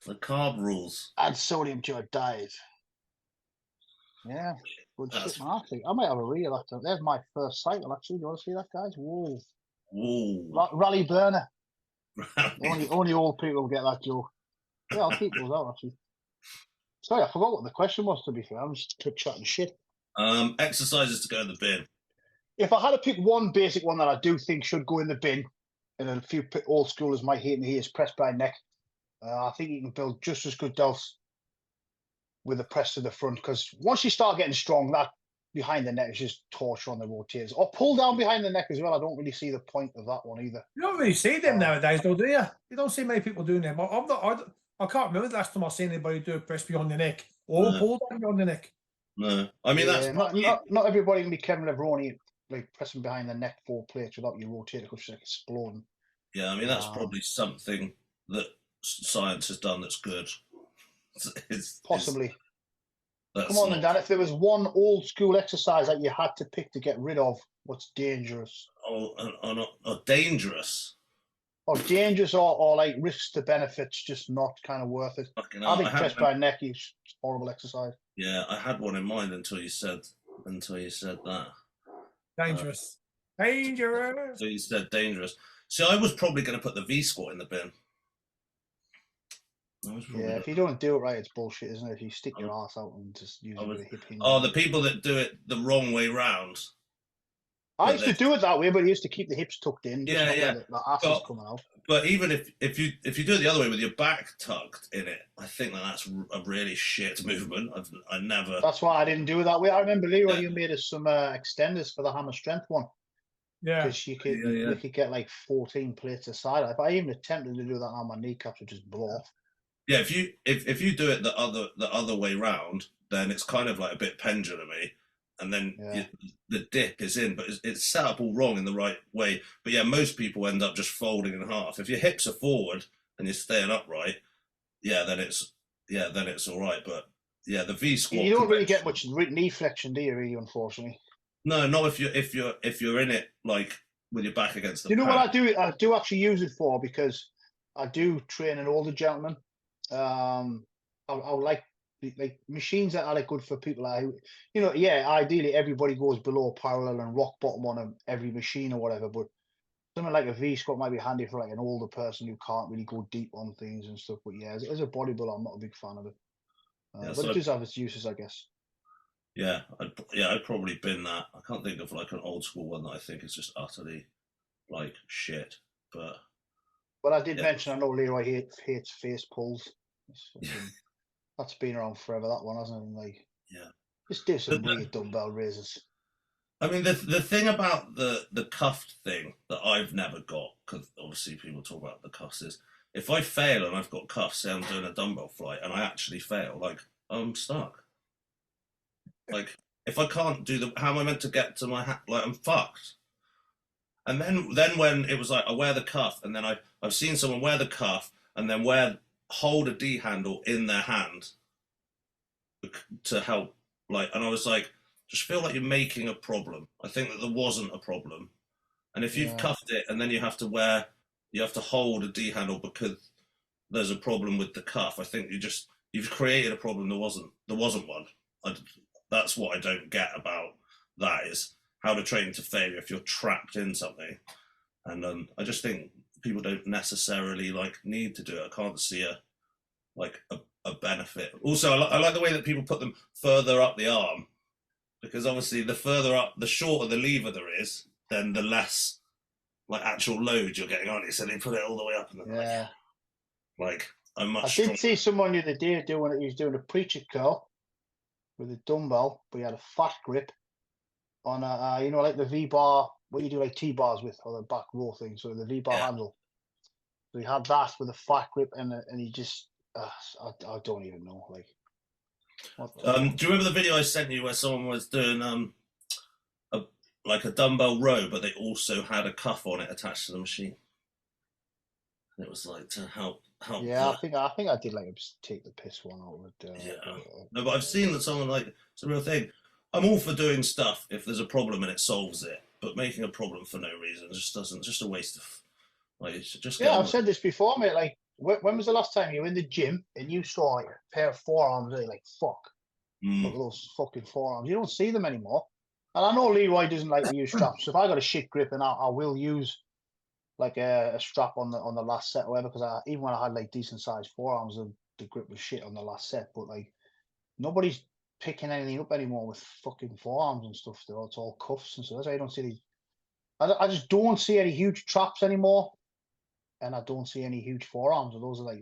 The carb rules. And sodium to your diet. Yeah. Good shit, man. I might have a reel after. There's my first cycle, actually. Do you want to see that, guys? Whoa. Whoa. Rally burner. Only old people will get that joke. Yeah, I'll keep those out, actually. Sorry, I forgot what the question was, to be fair. I'm just chatting shit. Exercises to go in the bin. If I had to pick one basic one that I do think should go in the bin, and a few old schoolers might hate me here, is press by neck. I think you can build just as good delts with a press to the front, because once you start getting strong, that behind the neck is just torture on the rotators. Or pull down behind the neck as well. I don't really see the point of that one either. You don't really see them nowadays, though, do you? You don't see many people doing them. I can't remember the last time I seen anybody do a press behind the neck or pull down behind the neck. No, I mean that's not everybody can be Kevin Leroy, like pressing behind the neck 4 plates without your rotator cuff like exploding. Yeah, I mean that's probably something that science has done that's good. Possibly. Come on, then, Dan. If there was one old school exercise that you had to pick to get rid of, what's dangerous? Dangerous. Or dangerous, or like risks to benefits, just not kind of worth it. I think press by neck is horrible exercise. Yeah, I had one in mind until you said that. Dangerous. Dangerous. So you said dangerous. See, I was probably going to put the V squat in the bin. Yeah, if you don't do it right, it's bullshit, isn't it? If you stick your ass out and just use a hip hinge. Oh, the people that do it the wrong way round. I used to do it that way, but I used to keep the hips tucked in. Yeah. The ass is coming out. But even if you do it the other way with your back tucked in it, I think that's a really shit movement. I never. That's why I didn't do it that way. I remember Leroy, you made us some extenders for the hammer strength one. Yeah. Because you could get like 14 plates aside. If I even attempted to do that on my kneecaps, would just blow off. Yeah, if you do it the other way round, then it's kind of like a bit pendulum-y, and then the dip is in, but it's set up all wrong in the right way. But yeah, most people end up just folding in half. If your hips are forward and you're staying upright, then it's all right. But yeah, the V squat. You don't really get much knee flexion, do you? Really, unfortunately. No, not if you're in it like with your back against the. You know what pad. I do? I do actually use it for, because I do train an older gentleman. I like machines that are like good for people who, you know, yeah, ideally everybody goes below parallel and rock bottom on every machine or whatever, but something like a V squat might be handy for like an older person who can't really go deep on things and stuff. But yeah, as a bodybuilder, I'm not a big fan of it. Yeah, But so it does have its uses, I guess. yeah, I'd probably bin that. I can't think of like an old school one that I think is just utterly like shit. But I did yeah. mention, I know Leroy hates face pulls. Yeah. That's been around forever, that one, hasn't it? And like, Yeah. just do some But weird dumbbell raises. I mean, the thing about the cuffed thing that I've never got, because obviously people talk about the cuffs, is if I fail and I've got cuffs, say I'm doing a dumbbell flight and I actually fail, like I'm stuck. Like if I can't do how am I meant to get to my hat? Like I'm fucked. And then when it was like I wear the cuff, and then I've seen someone wear the cuff and then hold a D handle in their hand to help, like, and I was like, just feel like you're making a problem. I think that there wasn't a problem, and if you've cuffed it and then you have to hold a D handle because there's a problem with the cuff, I think you've created a problem. There wasn't one. That's what I don't get about that, is how to train to failure if you're trapped in something. And I just think people don't necessarily like need to do it. I can't see a benefit. Also, I like the way that people put them further up the arm, because obviously the further up, the shorter the lever there is, then the less like actual load you're getting on it. So they put it all the way up, and Yeah. like I'm much. I did see someone the other day doing it. He was doing a preacher curl with a dumbbell, but he had a fat grip on a, you know, like the V bar, what you do like T bars with, or the back row thing. So the V bar handle. So he had that with a fat grip, and he just, I don't even know. Like, Do you remember the video I sent you where someone was doing a dumbbell row, but they also had a cuff on it attached to the machine? And it was like to help. Yeah, I think I did like take the piss one out of it. Yeah. No, but I've seen that someone like it's a real thing. I'm all for doing stuff if there's a problem and it solves it, but making a problem for no reason just a waste of like just. Yeah, I've said this before, mate. Like, when was the last time you were in the gym and you saw like, a pair of forearms? And you're like, fuck, look at those fucking forearms. You don't see them anymore. And I know Leroy doesn't like to use straps. So if I got a shit grip, and I will use like a strap on the last set or whatever, because even when I had like decent sized forearms, the grip was shit on the last set. But like, nobody's picking anything up anymore with fucking forearms and stuff. It's all cuffs and so that's why I don't see these. I just don't see any huge traps anymore, and I don't see any huge forearms. Those are like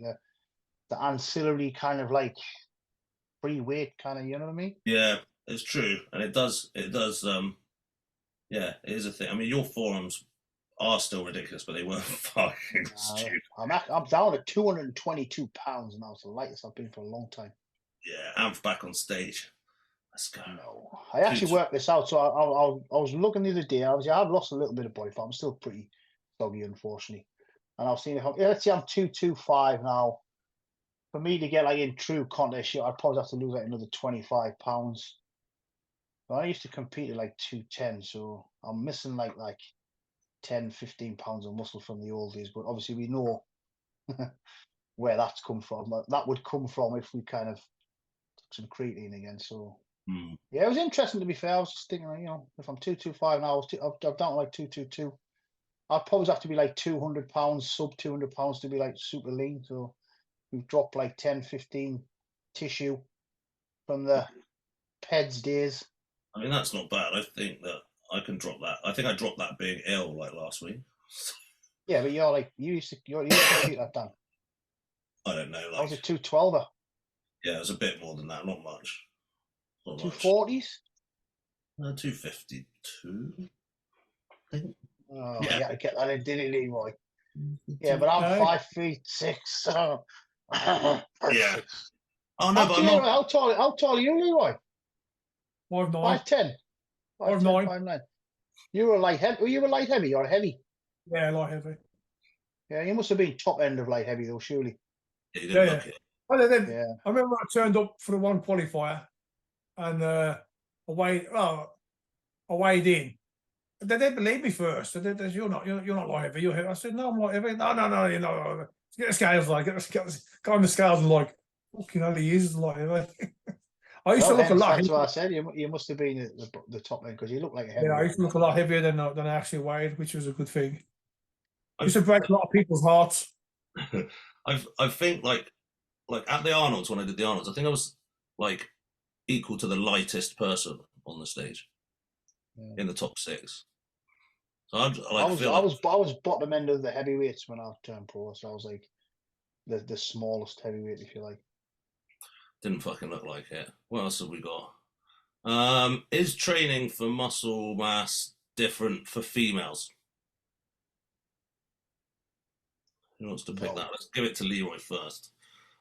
the ancillary kind of like free weight kind of, you know what I mean? Yeah, it's true, and it does. Yeah, it is a thing. I mean, your forearms are still ridiculous, but they weren't fucking stupid. I'm down at 222 pounds, and that was the lightest I've been for a long time. Yeah, Anth back on stage. Let's go. No, I actually worked this out. So I was looking the other day. Obviously, I've lost a little bit of body fat. I'm still pretty soggy, unfortunately. And I was seeing let's say I'm 225 now. For me to get like in true contest shit, I'd probably have to lose like another 25 pounds. But I used to compete at like 210, so I'm missing like 10, 15 pounds of muscle from the old days. But obviously, we know where that's come from. That would come from if we kind of took some creatine again. So yeah, it was interesting, to be fair. I was just thinking, you know, if I'm 225 now, I'm down to like 222. I'd probably have to be like 200 pounds, sub 200 pounds to be like super lean. So we've dropped like 10, 15 tissue from the PEDS days. I mean, that's not bad. I think that I can drop that. I think I dropped that being ill like last week. Yeah, but you used to compete that time. I don't know. Like, I was a 212er. Yeah, it was a bit more than that. Not much. 240s? 252. I think. Oh, yeah, I get that in, didn't it, Leroy? Yeah, but I'm 5'6". So yeah. Oh no, but I'm not. How tall are you, Leroy? 5'9". 5'10". 5'9". 5'9". You were light heavy. Were you a light heavy or a heavy? Yeah, light heavy. Yeah, you must have been top end of light heavy though, surely. Yeah, you didn't look it. Well, then, I remember I turned up for the one qualifier, and I weighed. I weighed in. They didn't believe me first. They said, you're not light heavy. You're heavy. I said, no, I'm light heavy. No, you know. Get the scales, like, go on the scales and like, fucking hell, he is light heavy. I used to look a lot. That's what I said. You must have been at the top end because you look like a heavy. Yeah, I used to look a lot heavier than I actually weighed, which was a good thing. I used to break a lot of people's hearts. I think like at the Arnolds, when I did the Arnolds, I think I was like equal to the lightest person on the stage in the top 6. So I was bottom end of the heavyweights when I turned pro, so I was like the smallest heavyweight, if you like. Didn't fucking look like it. What else have we got? Is training for muscle mass different for females? Who wants to pick that? Let's give it to Leroy first.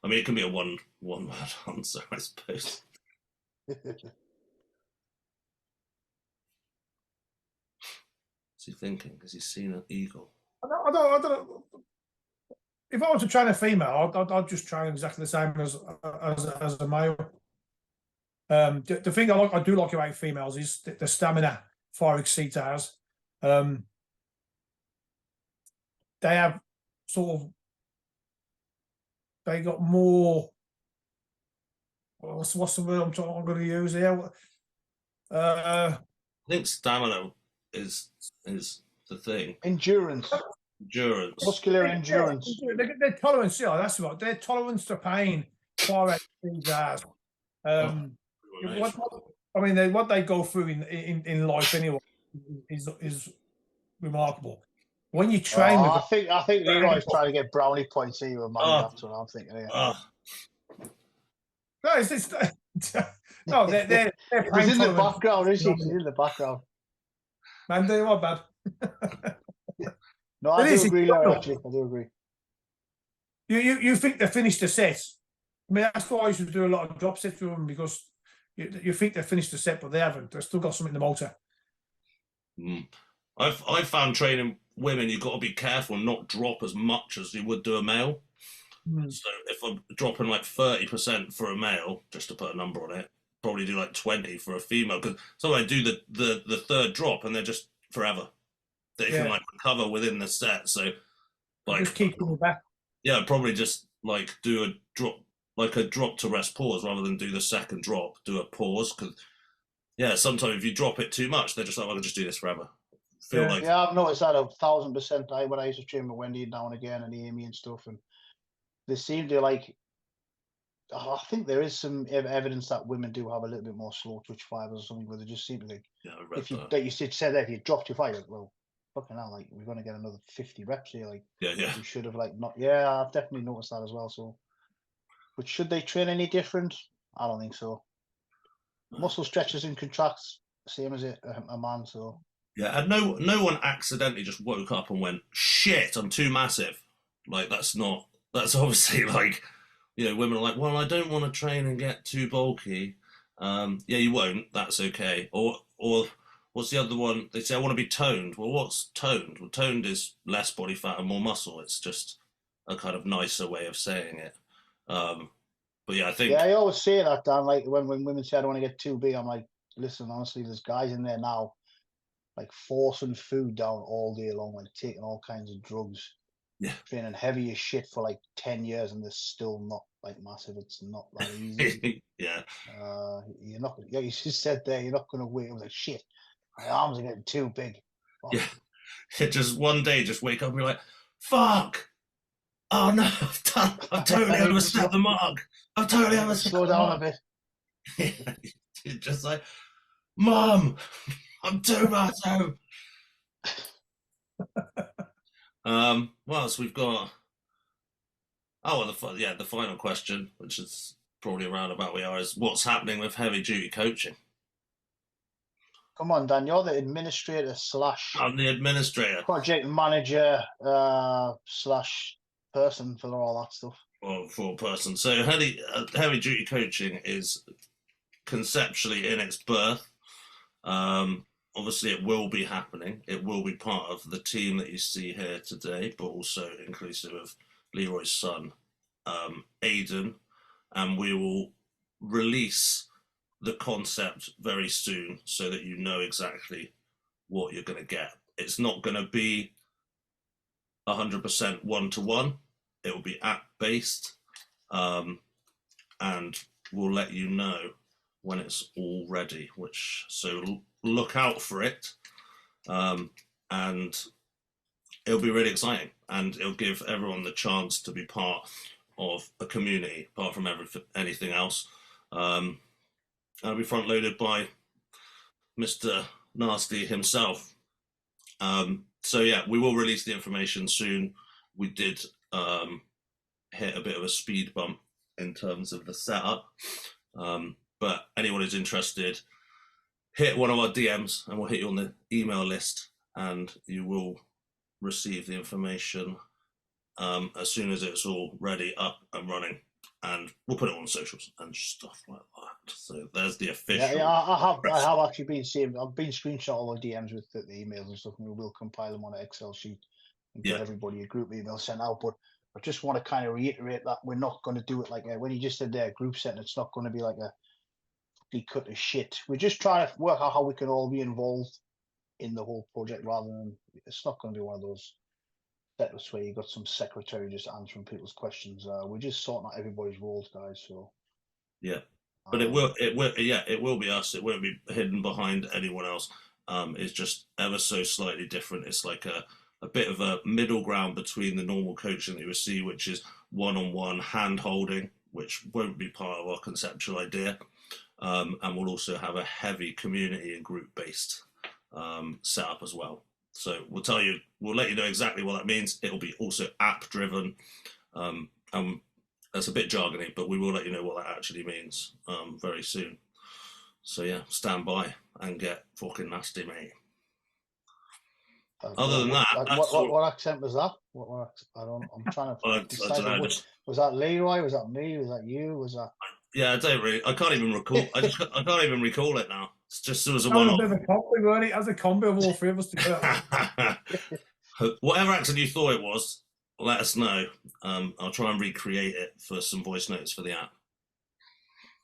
I mean, it can be a one word answer, I suppose. What's he thinking? Has he seen an eagle? I don't. If I was to train a female, I'd just train exactly the same as a male. The thing I do like about females is the stamina far exceeds ours. They have they got more. What's the word I'm going to use here? I think stamina is the thing. Endurance. Muscular endurance. Their tolerance, yeah, that's right. Their tolerance to pain far exceeds ours. What they go through in life anyway is remarkable. When you train, I think Leroy's trying to get brownie points here with money. That's what I'm thinking here. No, it's no, they're He's in the background, isn't he? He's in the background. Man, they are bad. No, I do agree, Larry, actually. I do agree. You think they finished the set? I mean, that's why I used to do a lot of drop sets with them, because you think they finished the set, but they haven't. They've still got something in the motor. I've found training women, you've got to be careful and not drop as much as you would do a male. So if I'm dropping like 30% for a male, just to put a number on it, probably do like 20 for a female, because sometimes I do the third drop and they're just forever. They can like recover within the set. So like just keep coming back. Yeah, I'd probably just like do a drop to rest pause rather than do the second drop. Do a pause, because sometimes if you drop it too much, they're just like, I'll just do this forever. I've noticed that 1,000%. When I used to train with Wendy now and again and Amy and stuff, and they seem to like. I think there is some evidence that women do have a little bit more slow twitch fibers or something, where they just seem to think if you said that if you dropped your fibers, well, fucking hell, like we're going to get another 50 reps here, like we should have like not. I've definitely noticed that as well. So, but should they train any different? I don't think so. Muscle stretches and contracts same as a man. So and no one accidentally just woke up and went, shit, I'm too massive. Like that's obviously like, women are like, well, I don't want to train and get too bulky. You won't. That's okay. Or what's the other one? They say, I want to be toned. Well, what's toned? Well, toned is less body fat and more muscle. It's just a kind of nicer way of saying it. But I think. Yeah, I always say that, Dan. Like when women say I don't want to get too big, I'm like, listen, honestly, there's guys in there now, like forcing food down all day long, like taking all kinds of drugs. Training heavy as shit for like 10 years and they're still not like massive. It's not that easy. You're not. You just said there, you're not going to wait. I was like, shit, my arms are getting too big. Just one day, just wake up and be like, fuck. Oh no, I've totally overstepped the mark. I've totally overstepped. Slow down a bit. You're just like, Mom, I'm too massive. What else we've got? The final question, which is probably around about where we are, is what's happening with heavy duty coaching? Come on, Dan, you're the administrator / I'm the administrator, project manager / person for all that stuff. Well, for a person. So heavy duty coaching is conceptually in its birth. Obviously, it will be happening. It will be part of the team that you see here today, but also inclusive of Leroy's son, Aidan. And we will release the concept very soon so that you know exactly what you're going to get. It's not going to be 100% one-to-one. It will be app-based, and we'll let you know when it's all ready, so look out for it. And it'll be really exciting, and it'll give everyone the chance to be part of a community apart from anything else. It'll be front loaded by Mr. Nasty himself. So yeah, we will release the information soon. We did hit a bit of a speed bump in terms of the setup, but anyone who's interested, hit one of our DMs and we'll hit you on the email list, and you will receive the information as soon as it's all ready, up and running, and we'll put it on socials and stuff like that. So there's the official. Yeah, I have actually been seeing. I've been screenshot all the DMs with the emails and stuff, and we will compile them on an Excel sheet and get everybody a group email sent out. But I just want to kind of reiterate that we're not going to do it like when you just said there group setting. It's not going to be like a cut of shit. We're just trying to work out how we can all be involved in the whole project, rather than, it's not going to be one of those setups where you got some secretary just answering people's questions. We're just sorting out everybody's roles, guys. So yeah, but it will be us. It won't be hidden behind anyone else. It's just ever so slightly different. It's like a bit of a middle ground between the normal coaching that you receive, which is one-on-one hand holding, which won't be part of our conceptual idea. And we'll also have a heavy community and group-based setup as well. So we'll let you know exactly what that means. It'll be also app-driven. That's a bit jargony, but we will let you know what that actually means very soon. So yeah, stand by and get fucking nasty, mate. Other than that, what accent was that? I'm trying to decide. Was that Leroy? Was that me? Was that you? Was that? Yeah, I can't even recall. I can't even recall it now. It's just, it was a one-off. As a combo of all three of us together. Whatever accent you thought it was, let us know. I'll try and recreate it for some voice notes for the app.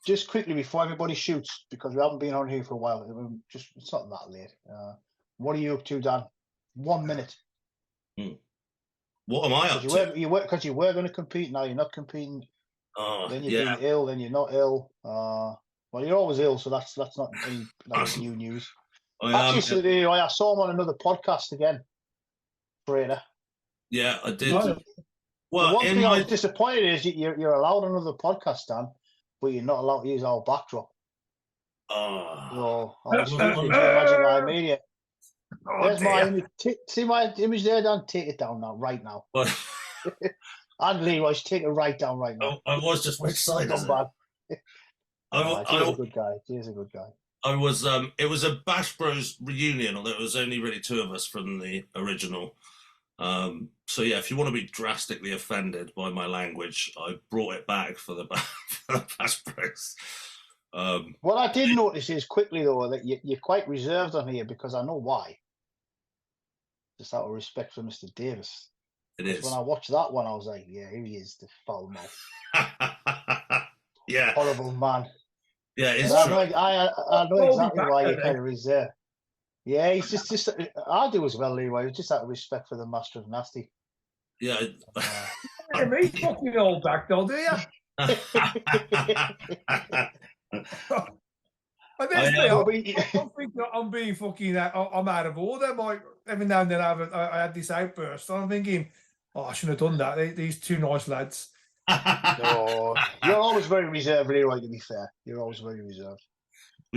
Just quickly before everybody shoots, because we haven't been on here for a while. It's not that late. What are you up to, Dan? 1 minute. What am I up to? Because you were going to compete. Now you're not competing. Then you've been ill. Then you're not ill. Well, you're always ill, so that's not any new news. Actually, I saw him on another podcast again. Trainer. Yeah, I did. Well, the one thing I was disappointed is you're allowed another podcast, Dan, but you're not allowed to use our backdrop. So I was thinking, Magic Eye Media. There's my image. See my image there, Dan? Take it down now, right now. And Leroy, take it right down right now. I was just excited. He's a good guy. He's a good guy. I was. It was a Bash Bros reunion, although it was only really two of us from the original. So yeah, if you want to be drastically offended by my language, I brought it back for the Bash Bros. What I did notice is quickly though that you're quite reserved on here, because I know why. Just out of respect for Mr. Davis. It is. When I watched that one, I was like, yeah, here he is, the foul mouth. Yeah. Horrible man. Yeah, it's I true. I know exactly why you're kind of reserved. Yeah, he's just I do as well, Leroy. Just out of respect for the Master of Nasty. Yeah. Me fucking old back though, do you? I'm being fucking. I'm out of order. Every now and then I had this outburst. I'm thinking, I shouldn't have done that. These two nice lads. No, you're always very reserved, Leroy. To be fair, you're always very reserved.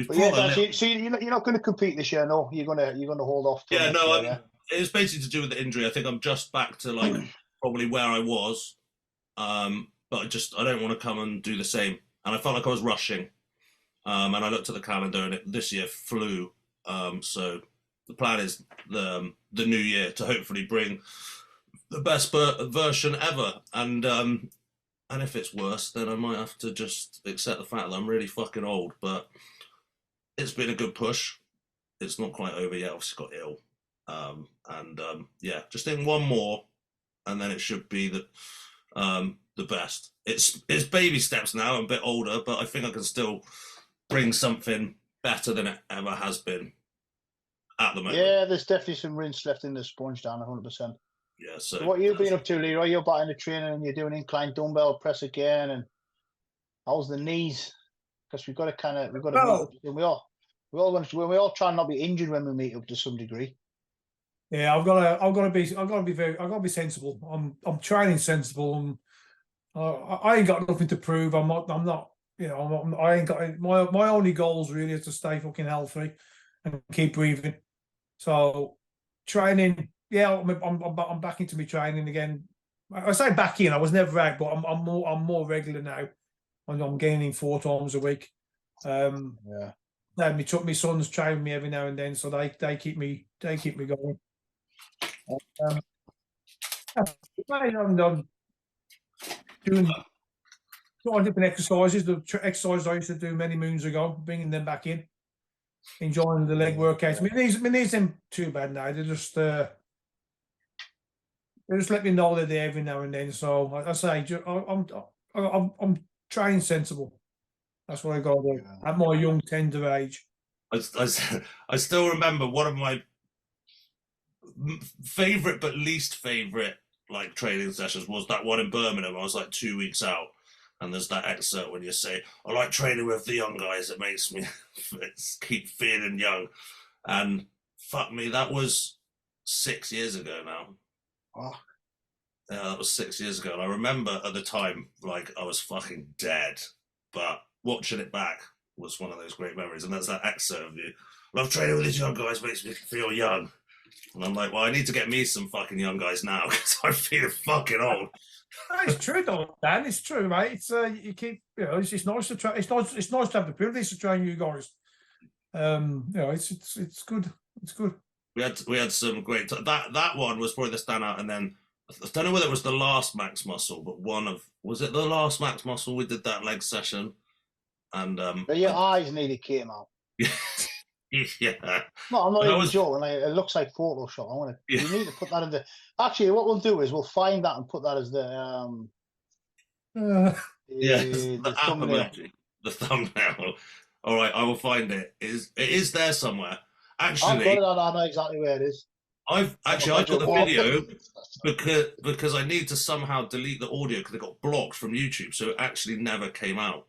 So you're not going to compete this year, no? You're going to hold off. Yeah, no. It's basically to do with the injury. I think I'm just back to probably where I was, but I don't want to come and do the same. And I felt like I was rushing, and I looked at the calendar, and this year flew. So the plan is the new year to hopefully bring the best version ever, and if it's worse, then I might have to just accept the fact that I'm really fucking old. But it's been a good push. It's not quite over yet. Obviously got ill, yeah, just in one more, and then it should be the best. It's baby steps now. I'm a bit older, but I think I can still bring something better than it ever has been at the moment. Yeah, there's definitely some rinse left in the sponge down 100%. Yeah. So what you've been up to, Leroy? You're back in the training and you're doing incline dumbbell press again. And how's the knees? Because we've got to meet up. We all try and not be injured when we meet up to some degree. Yeah, I've got to be sensible. I'm training sensible, and I ain't got nothing to prove. I'm not. You know, I ain't got my only goals really is to stay fucking healthy and keep breathing. So training, yeah, I'm back into my training again. I say back in. I was never out, but I'm more regular now. I'm gaining 4 times a week. Yeah. My sons train me every now and then, so they keep me going. I'm doing different exercises. The exercises I used to do many moons ago, bringing them back in, enjoying the leg workouts. My knees ain't too bad now. They just let me know they're there every now and then. So like I say, I'm training sensible. That's what I got to do at my young tender age. I still remember one of my favorite but least favorite like training sessions was that one in Birmingham. I was like 2 weeks out, and there's that excerpt when you say, "I like training with the young guys. It makes me keep feeling young." And fuck me, that was 6 years ago now. Oh. Yeah, that was 6 years ago. And I remember at the time, like, I was fucking dead. But watching it back was one of those great memories. And there's that excerpt of you. Love training with these young guys, makes me feel young. And I'm like, well, I need to get me some fucking young guys now because I feel fucking old. It's true, though, Dan. It's true, mate. It's you keep, you know, it's nice to try. It's nice to have the privilege to train you guys. You know, it's good. It's good. We had some great that one was probably the standout, and then I don't know whether it was the last Max Muscle, but was it the last Max Muscle we did that leg session, and but your eyes nearly came out. Yeah. No, I'm not even joking. Like, it looks like Photoshop. You need to put that in the. Actually, what we'll do is we'll find that and put that as the the thumbnail. The thumbnail. All right, I will find it. It is there somewhere. Actually, I've got it. I know exactly where it is. I got the video because I need to somehow delete the audio because it got blocked from YouTube, so it actually never came out.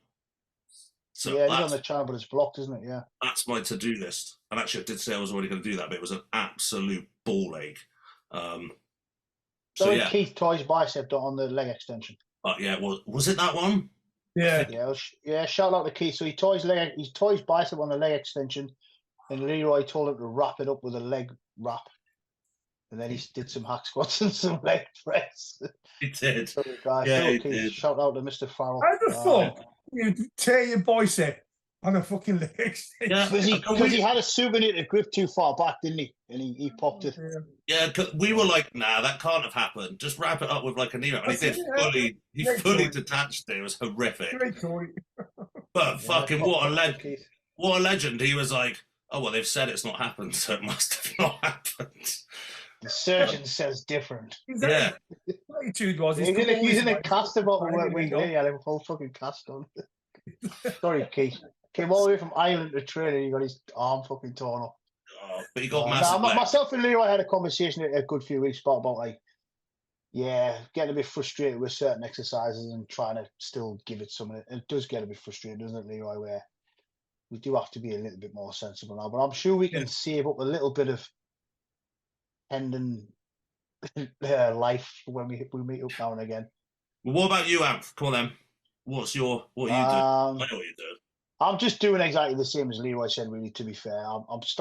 So yeah, it's on the channel, but it's blocked, isn't it? Yeah. That's my to-do list. And actually, I did say I was already going to do that, but it was an absolute ball ache. So yeah. Keith Toy's bicep on the leg extension. But yeah, was it that one? Yeah. Yeah. Shout out to Keith. So he toys bicep on the leg extension, and Leroy told him to wrap it up with a leg wrap. And then he did some hack squats and some leg press. He did. So, he did. Shout out to Mr. Farrell. How the fuck you tear your bicep on a fucking leg extension? Yeah, because he had a souvenir to grip too far back, didn't he? And he popped it. Yeah, we were like, nah, that can't have happened. Just wrap it up with like a knee wrap. And he fully detached it. It was horrific. But fucking what a legend. He was like, oh, well, they've said it's not happened, so it must have not happened. The surgeon says different. Yeah. He's in a cast about the work week. He had a whole fucking cast on. Sorry, Keith. Came all the way from Ireland to training. He got his arm fucking torn off. Oh, but he got massive. Myself and Leroy had a conversation a good few weeks back about like, getting a bit frustrated with certain exercises and trying to still give it some. It does get a bit frustrating, doesn't it, Leroy? Where we do have to be a little bit more sensible now. But I'm sure we can save up a little bit of tendon life when we meet up now and again. Well, what about you, Anth? Come on then. What are you doing? I know what you're doing. I'm just doing exactly the same as Leroy said. Really, to be fair, I was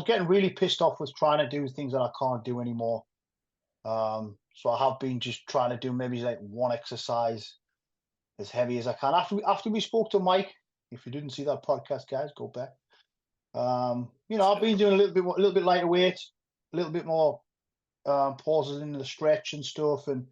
getting really pissed off with trying to do things that I can't do anymore. So I have been just trying to do maybe like one exercise as heavy as I can. After we spoke to Mike, if you didn't see that podcast, guys, go back. I've been doing a little bit lighter weight, a little bit more pauses in the stretch and stuff, and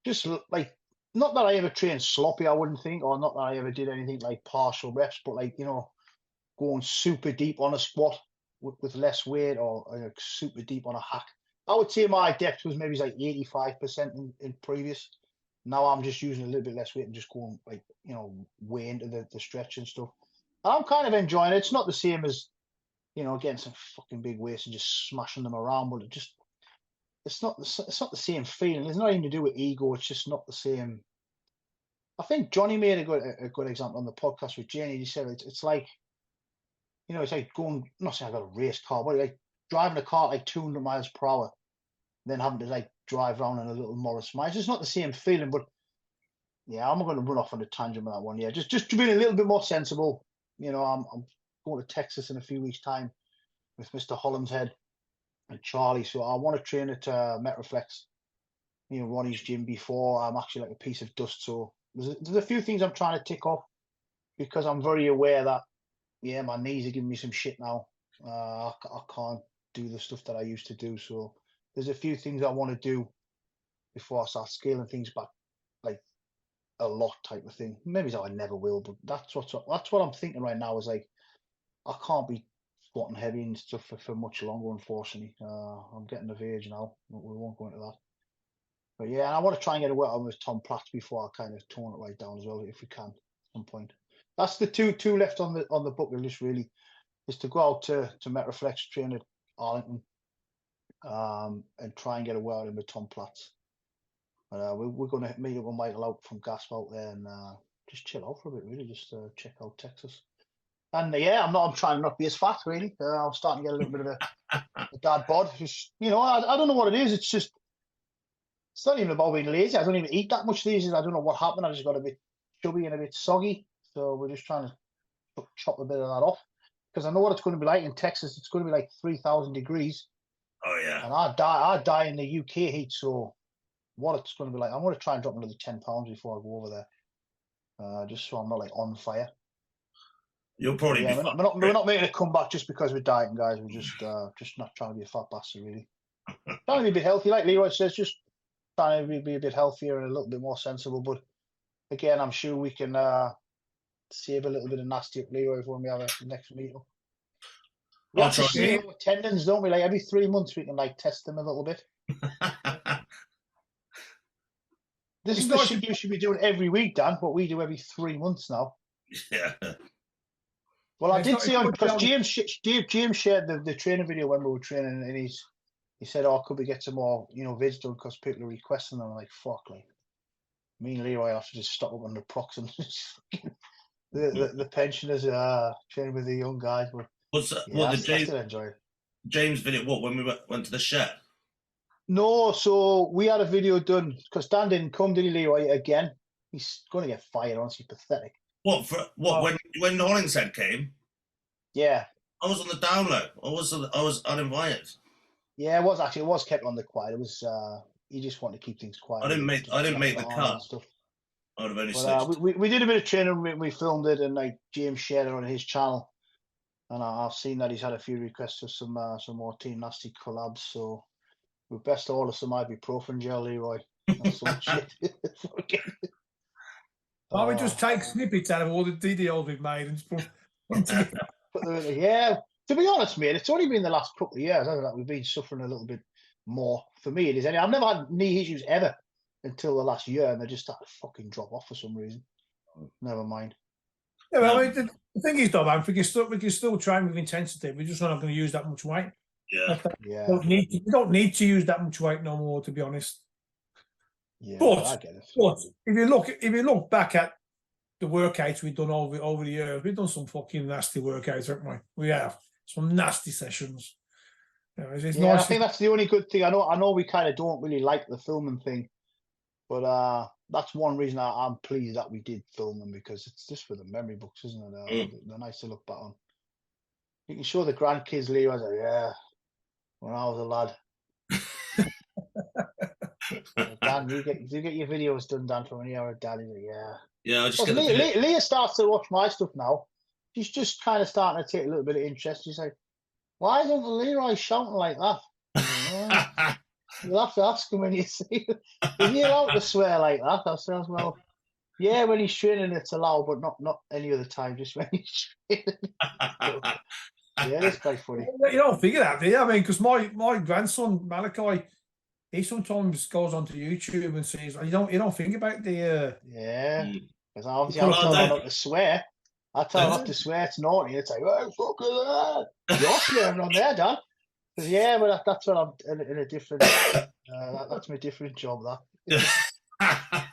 just like, not that I ever trained sloppy, I wouldn't think, or not that I ever did anything like partial reps, but like, going super deep on a squat with less weight, or super deep on a hack. I would say my depth was maybe like 85% in previous. Now I'm just using a little bit less weight and just going like, way into the stretch and stuff. I'm kind of enjoying it. It's not the same as, you know, getting some fucking big weights and just smashing them around, but it's not the same feeling. It's not even to do with ego. It's just not the same. I think Johnny made a good example on the podcast with Jenny. He said it's like, you know, it's like going, not saying I got a race car, but like driving a car like 200 miles per hour, then having to like drive around in a little Morris Minor. It's just not the same feeling. But yeah, I'm not going to run off on a tangent with that one. Yeah, just to be a little bit more sensible. You know, I'm going to Texas in a few weeks' time with Mr. Hollinshead and Charlie. So I want to train at Metroflex, you know, Ronnie's gym before I'm actually like a piece of dust. So there's a few things I'm trying to tick off because I'm very aware that, yeah, my knees are giving me some shit now. I can't do the stuff that I used to do. So there's a few things I want to do before I start scaling things back, like a lot type of thing. Maybe I never will, but that's what I'm thinking right now is like, I can't be squatting heavy and stuff for much longer, unfortunately. I'm getting of age now. We won't go into that. But yeah, I want to try and get a workout with Tom Platts before I kind of tone it right down as well, if we can, at some point. That's the two left on the bucket list, really, is to go out to Metroflex, train at Arlington, and try and get a workout in with Tom Platts. We're going to meet up with Michael out from Gasp out there and just chill out for a bit, really, just check out Texas. And yeah, I'm trying not to be as fat, really. I'm starting to get a little bit of a dad bod. Just, you know, I don't know what it is. It's not even about being lazy. I don't even eat that much these days. I don't know what happened. I just got a bit chubby and a bit soggy. So we're just trying to chop a bit of that off. Because I know what it's going to be like in Texas. It's going to be like 3,000 degrees. Oh, yeah. And I die in the UK heat. So what it's going to be like, I'm going to try and drop another 10 pounds before I go over there. Just so I'm not like on fire. You'll probably be we're not making a comeback just because we're dieting, guys. We're just not trying to be a fat bastard, really. Trying to be a bit healthy, like Leroy says, just trying to be a bit healthier and a little bit more sensible. But again, I'm sure we can save a little bit of nasty up Leroy when we have a next meeting. We have to see attendance, don't we? Like every 3 months, we can like test them a little bit. This is the shit you should be doing every week, Dan. What we do every 3 months now. Yeah. Well, I did see on because James shared the training video when we were training, and he said, "Oh, could we get some more, you know, vids done because people are requesting them?" I'm like, "Fuck, like me and Leroy have to just stop up on the procs and the pensioners training with the young guys." But I still enjoy it. James video? What, when we went to the shed? No, so we had a video done because Dan didn't come, did he, Leroy? Again, he's going to get fired. Honestly, pathetic. What when Hollinshead came? Yeah, I was on the download. I was uninvited. Yeah, it was kept on the quiet. It was he just wanted to keep things quiet. I didn't make the cut. Stuff. I would have only but, we did a bit of training. We filmed it, and like James shared it on his channel. And I've seen that he's had a few requests for some more Team Nasty collabs. So we best order some ibuprofen gel, Leroy. Some shit. Why we just take snippets out of all the DDLs we've made and just put them together? Yeah, to be honest, mate, it's only been the last couple of years, hasn't it? We've been suffering a little bit more. For me, it is. I've never had knee issues ever until the last year, and they just started to fucking drop off for some reason. Never mind. Yeah, well, I mean, the thing is, though, man, we can still train with intensity. We're just not going to use that much weight. Yeah. We don't need to use that much weight no more, to be honest. Yeah, but I get it. But if you look back at the workouts we've done over the years, we've done some fucking nasty workouts, haven't we? We have some nasty sessions. You know, it's nice. I think that's the only good thing. I know we kind of don't really like the filming thing, but that's one reason I'm pleased that we did film them, because it's just for the memory books, isn't it? They're nice to look back on. You can show the grandkids, Leo, as when I was a lad. Dan, you get your videos done, Dan, from when you were a dad. Yeah, I just get Leah starts to watch my stuff now. She's just kind of starting to take a little bit of interest. She's like, "Why isn't Leroy shouting like that?" You'll have to ask him when you see him. Is he allowed to swear like that? I said, "Well, yeah, when he's training it's allowed, but not any other time, just when he's training." Yeah, it's quite funny. You don't figure that, do you? I mean, because my grandson Malachi, he sometimes goes onto YouTube and says, "You don't think about the yeah." Because obviously I'm not allowed to swear. I tell him not to swear. It's naughty. It's like, oh, fuck it. You're swearing on there, Dan. Because yeah, but that's what I'm in a different. That's my different job. That.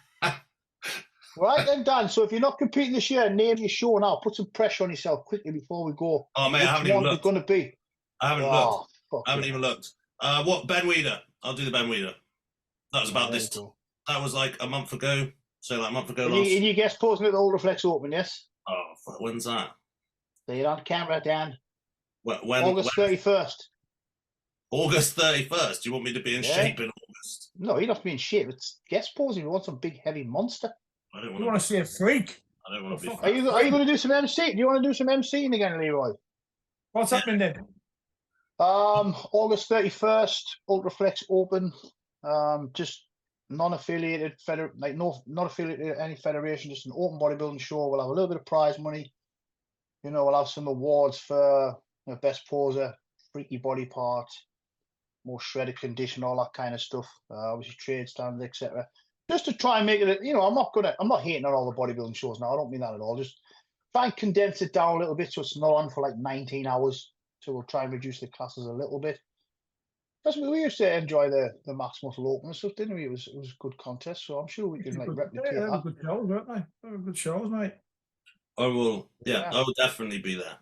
Right then, Dan. So if you're not competing this year, name your show now. Put some pressure on yourself quickly before we go. Oh mate, I haven't Which even one looked. is going to be? I haven't Oh, looked. fuck I haven't it. even looked. What Ben Weeder? I'll do the Ben Weeder. That was about There this. you go. That was like a month ago. So like a month ago And last. you guest posing at the Ultra Flex Open, yes? Oh, fuck, when's that? So you're on camera, Dan. When? August 31st. August 31st. Do you want me to be in Yeah. shape in August? No, you don't have to be in shape. It's guest posing. You want some big, heavy monster. I don't You want want to see a freak? I don't want to be. Fuck. Are you going to do some MC? Do you want to do some MCing again, Leroy? What's happening then? August 31st, Ultra Flex Open. Just non-affiliated, not affiliated to any federation, just an open bodybuilding show. We'll have a little bit of prize money. You know, we'll have some awards for best poser, freaky body part, more shredded condition, all that kind of stuff. Obviously trade standards, etc. Just to try and make it, I'm not hating on all the bodybuilding shows now. I don't mean that at all. Just try and condense it down a little bit so it's not on for like 19 hours. So we'll try and reduce the classes a little bit. That's what we used to enjoy the Max Muscle Open and stuff, didn't we? It was a good contest, so I'm sure we can replicate They were that. good shows, weren't they? They were good shows, mate. I will. Yeah, Yeah. I will definitely be there.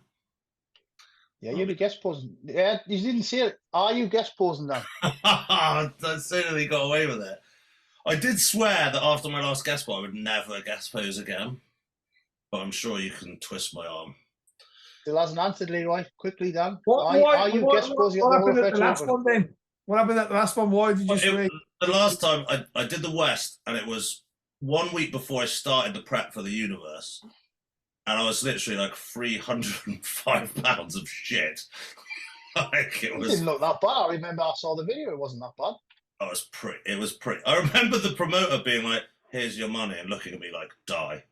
Yeah, you'll be guest posing. Yeah, you didn't see it. Are you guest posing now? As soon as he got away with it. I did swear that after my last guest spot, I would never guest pose again. But I'm sure you can twist my arm. Still hasn't answered, Leroy. Quickly, Dan. What Guest posing at what the happened at Ultra the last Flex Open? one then? What happened at the last one? Why did you say? The last time I did the West, and it was 1 week before I started the prep for the Universe. And I was literally like 305 pounds of shit. Like it It was. didn't look that bad. I remember I saw the video. It wasn't that bad. It was pretty. I remember the promoter being like, "Here's your money," and looking at me like, "Die."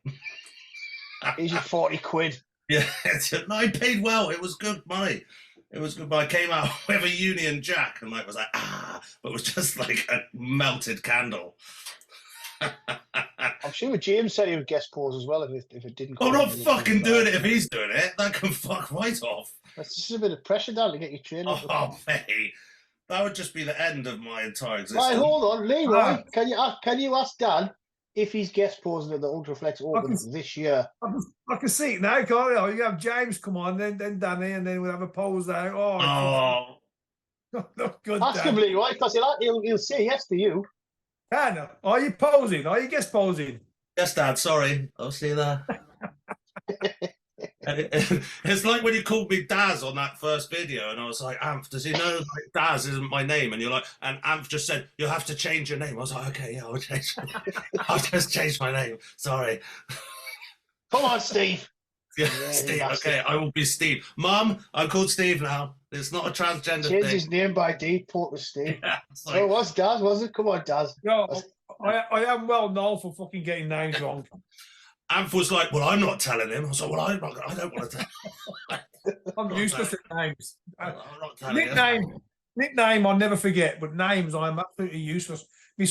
Here's your 40 quid. Yeah, no, I paid well. It was good money. It was good. But I came out with a Union Jack and like was like, but it was just like a melted candle. I'm sure James said he would guest pose as well if it didn't. I'm not fucking doing it if he's doing it. That can fuck right off. That's just a bit of pressure, Dan, to get you trained. Oh, mate. That would just be the end of my entire existence. Right, hold on, Leroy. Can you ask Dan if he's guest posing at the Ultra Flex Open this year? I can see it now, can't I? You have James come on, then Danny, and then we'll have a pose there. Oh. Look good. Ask him, Leroy, because he'll say yes to you. Dan, are you posing? Are you guest posing? Yes, Dad. Sorry. I'll see you there. It's like when you called me Daz on that first video, and I was like, Anth, does he know like, Daz isn't my name? And you're like, and Anth just said, you'll have to change your name. I was like, okay, yeah, I'll change. I'll just change my name. Sorry. Come on, Steve. Yeah, Steve. Okay, I will be Steve. Mum, I'm called Steve now. It's not a transgender Change thing. his name by default to Steve. Yeah, Like, it was Daz, was it? Come on, Daz. No, I am well known for fucking getting names wrong. Anth was like, well, I'm not telling him. I was like, well, I don't want to tell him. I'm useless at names. I'm not telling him. Nickname I'll never forget, but names I'm absolutely useless. My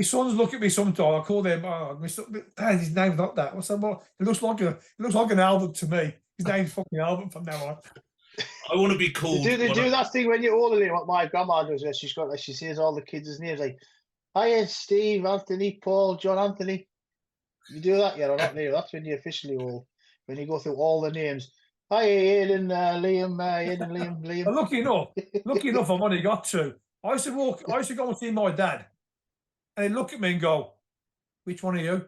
sons look at me sometimes. I call them, my son, Dad, his name's not that. I said, well, it looks like an Albert to me. His name's fucking Albert from now on. I want to be called. They do that thing when you're older, what my grandma does. She's got she says all the kids' names like, hi, Steve, Anthony, Paul, John Anthony. You do that, yeah, or not, Leo? That's when you're officially old. When you go through all the names. Hi, Aidan, Liam, Aidan, Liam. But lucky enough, I've only got two. I used to go and see my dad, and he'd look at me and go, "Which one are you?"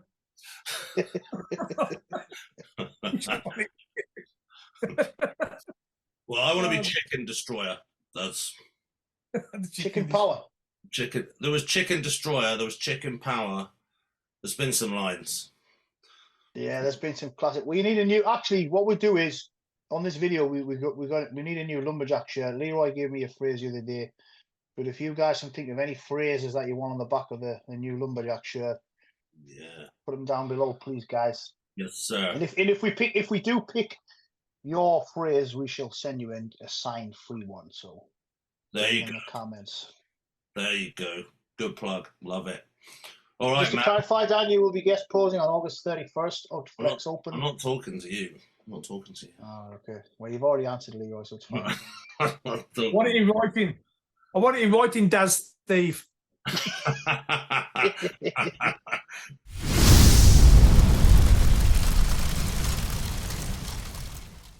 Well, I want to be Chicken Destroyer. That's Chicken Power. Chicken. There was Chicken Destroyer. There was Chicken Power. There's been some lines. Yeah, there's been some classic. We need a new. Actually, what we do is on this video, we need a new lumberjack shirt. Leroy gave me a phrase the other day, but if you guys can think of any phrases that you want on the back of the new lumberjack shirt, Yeah. put them down below, please, guys. Yes, sir. And if we do pick your phrase, we shall send you in a signed free one. So There you in go. the comments. There you go. Good plug. Love it. All right, Just to Matt. clarify, Dan, you will be guest posing on August 31st of Flex Open. I'm not talking to you. I'm not talking to you. Oh, okay. Well, you've already answered, Leroy, so it's fine. What are you writing? I want it in writing, Daz Steve.